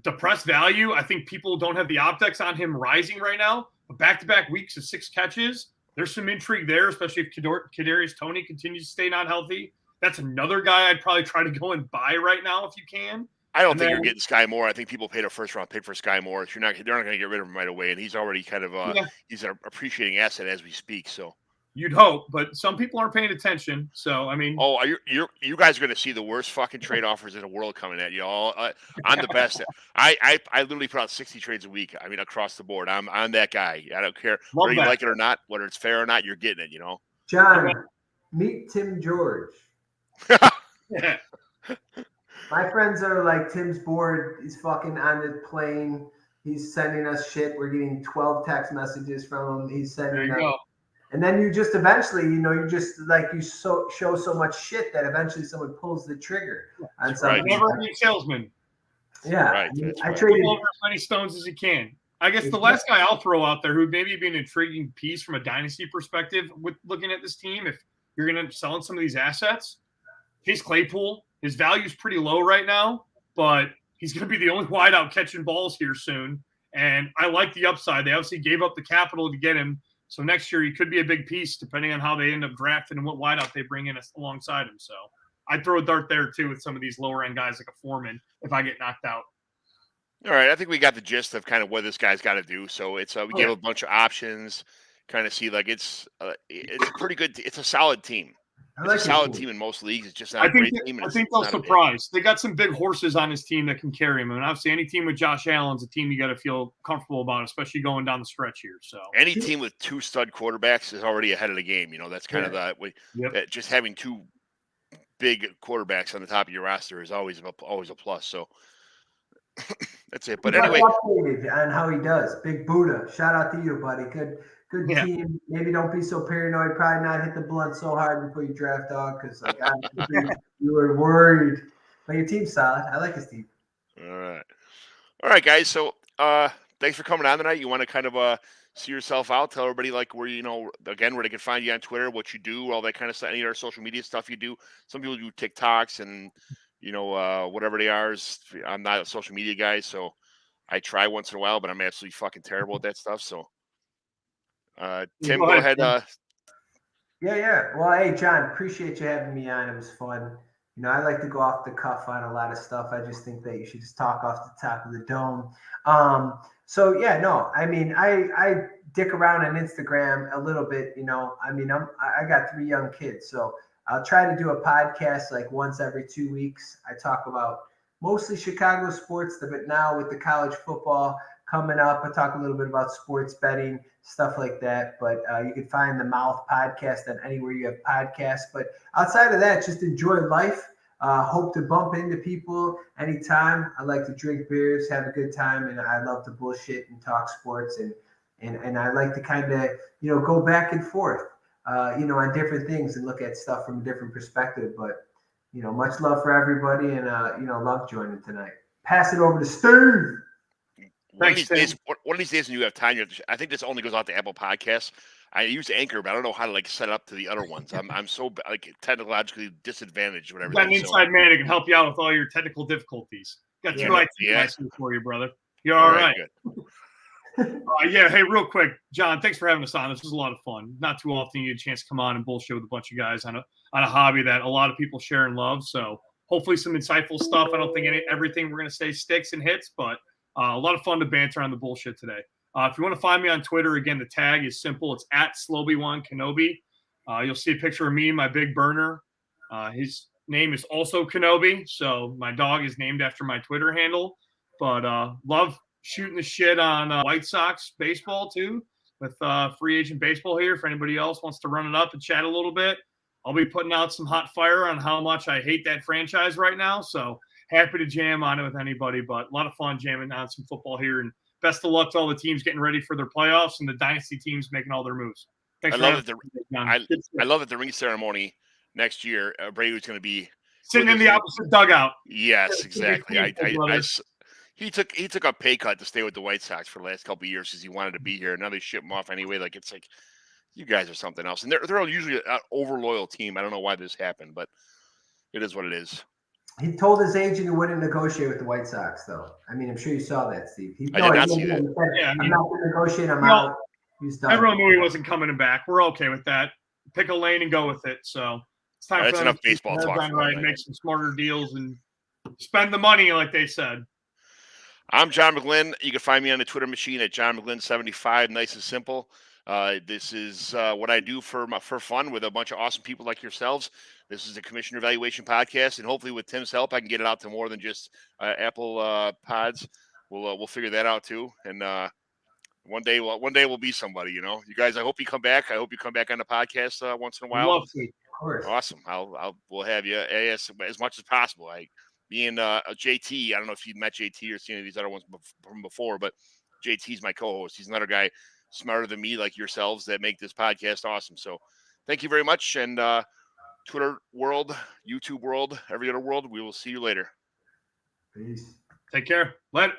depressed value. I think people don't have the optics on him rising right now. But back-to-back weeks of 6 catches, there's some intrigue there, especially if Kadarius Toney continues to stay not healthy. That's another guy I'd probably try to go and buy right now if you can. I don't think you're getting Sky Moore. I think people paid a 1st-round pick for Sky Moore. They're not going to get rid of him right away, and he's already kind of he's an appreciating asset as we speak. So. You'd hope, but some people aren't paying attention. So, I mean, you guys are going to see the worst fucking trade offers in the world coming at you all. I'm the best. I literally put out 60 trades a week. I mean, across the board. I'm that guy. I don't care whether you like it or not, whether it's fair or not. You're getting it. John, meet Tim George. Yeah. My friends are like, Tim's bored. He's fucking on the plane. He's sending us shit. We're getting 12 text messages from him. He's sending us. And then you just eventually, you just like show so much shit that eventually someone pulls the trigger on something. Right. Never a salesman. Yeah, right. I traded over as many stones as he can. I guess the last guy I'll throw out there who maybe be an intriguing piece from a dynasty perspective with looking at this team, if you're going to sell some of these assets, Chase Claypool. His value's pretty low right now, but he's going to be the only wideout catching balls here soon. And I like the upside. They obviously gave up the capital to get him. So next year he could be a big piece depending on how they end up drafting and what wideout they bring in alongside him. So I'd throw a dart there too with some of these lower end guys like a Foreman if I get knocked out. All right. I think we got the gist of kind of what this guy's got to do. So it's we gave a bunch of options, kind of see like it's pretty good. It's a solid team. It's a solid team in most leagues. It's just not a great team. I think they'll surprise. They got some big horses on his team that can carry him. And obviously, any team with Josh Allen's a team you got to feel comfortable about, especially going down the stretch here. So any team with 2 stud quarterbacks is already ahead of the game. That's kind of that. Just having 2 big quarterbacks on the top of your roster is always a plus. So that's it. But anyway, on how he does, Big Buddha. Shout out to you, buddy. Good team. Maybe don't be so paranoid. Probably not hit the blunt so hard before you draft dog because you were worried. But your team's solid. I like his team. All right, guys. So thanks for coming on tonight. You want to kind of see yourself out? Tell everybody like where where they can find you on Twitter, what you do, all that kind of stuff. Any other social media stuff you do. Some people do TikToks and whatever they are. I'm not a social media guy, so I try once in a while, but I'm absolutely fucking terrible at that stuff. So. Tim, go ahead. Yeah. Well, hey, John, appreciate you having me on. It was fun. I like to go off the cuff on a lot of stuff. I just think that you should just talk off the top of the dome. So yeah, no, I mean, I dick around on Instagram a little bit. I got 3 young kids, so I'll try to do a podcast like once every 2 weeks. I talk about mostly Chicago sports, but now with the college football coming up, I talk a little bit about sports betting, stuff like that. But you can find the Mouth podcast on anywhere you have podcasts. But outside of that, just enjoy life. Hope to bump into people anytime. I like to drink beers, have a good time, and I love to bullshit and talk sports, and I like to kind of, go back and forth, on different things and look at stuff from a different perspective. But, much love for everybody, and, love joining tonight. Pass it over to Steve. One of these days when you have time, I think this only goes out to Apple Podcasts. I use Anchor, but I don't know how to set up to the other ones. I'm so technologically disadvantaged. Whatever. Got an inside man that can help you out with all your technical difficulties. Got two IT guys for you, brother. You're all right. Good. Hey, real quick, John. Thanks for having us on. This was a lot of fun. Not too often you get a chance to come on and bullshit with a bunch of guys on a hobby that a lot of people share and love. So hopefully some insightful stuff. I don't think everything we're going to say sticks and hits, but a lot of fun to banter on the bullshit today. If you want to find me on Twitter, again, the tag is simple. It's @Sloby1Kenobi. You'll see a picture of me, my big burner. His name is also Kenobi, so my dog is named after my Twitter handle. But love shooting the shit on White Sox baseball, too, with free agent baseball here. If anybody else wants to run it up and chat a little bit, I'll be putting out some hot fire on how much I hate that franchise right now. So happy to jam on it with anybody, but a lot of fun jamming on some football here. And best of luck to all the teams getting ready for their playoffs and the dynasty teams making all their moves. Thanks. I love that the ring ceremony next year, Brady was going to be sitting in the opposite dugout. Yes, exactly. He took a pay cut to stay with the White Sox for the last couple of years because he wanted to be here. Now they ship him off anyway. It's like you guys are something else, and they're usually an over loyal team. I don't know why this happened, but it is what it is. He told his agent he wouldn't negotiate with the White Sox, though. I mean, I'm sure you saw that, Steve. I did not see that. I'm not going to negotiate. I'm out. He's done. Everyone knew he wasn't coming back. We're okay with that. Pick a lane and go with it. So it's time for enough baseball talk. Right, make some smarter deals and spend the money, like they said. I'm John McGlynn. You can find me on the Twitter machine at JohnMcGlynn75. Nice and simple. This is what I do for fun with a bunch of awesome people like yourselves. This is the Commissioner Evaluation Podcast, and hopefully with Tim's help, I can get it out to more than just Apple Pods. We'll figure that out too. And one day we'll be somebody. You guys. I hope you come back. I hope you come back on the podcast once in a while. Love to. Of course. Awesome. We'll have you as much as possible. Being a JT, I don't know if you've met JT or seen any of these other ones from before, but JT's my co-host. He's another guy smarter than me, like yourselves, that make this podcast awesome. So thank you very much. And Twitter world, YouTube world, every other world, we will see you later. Peace. Take care. Later.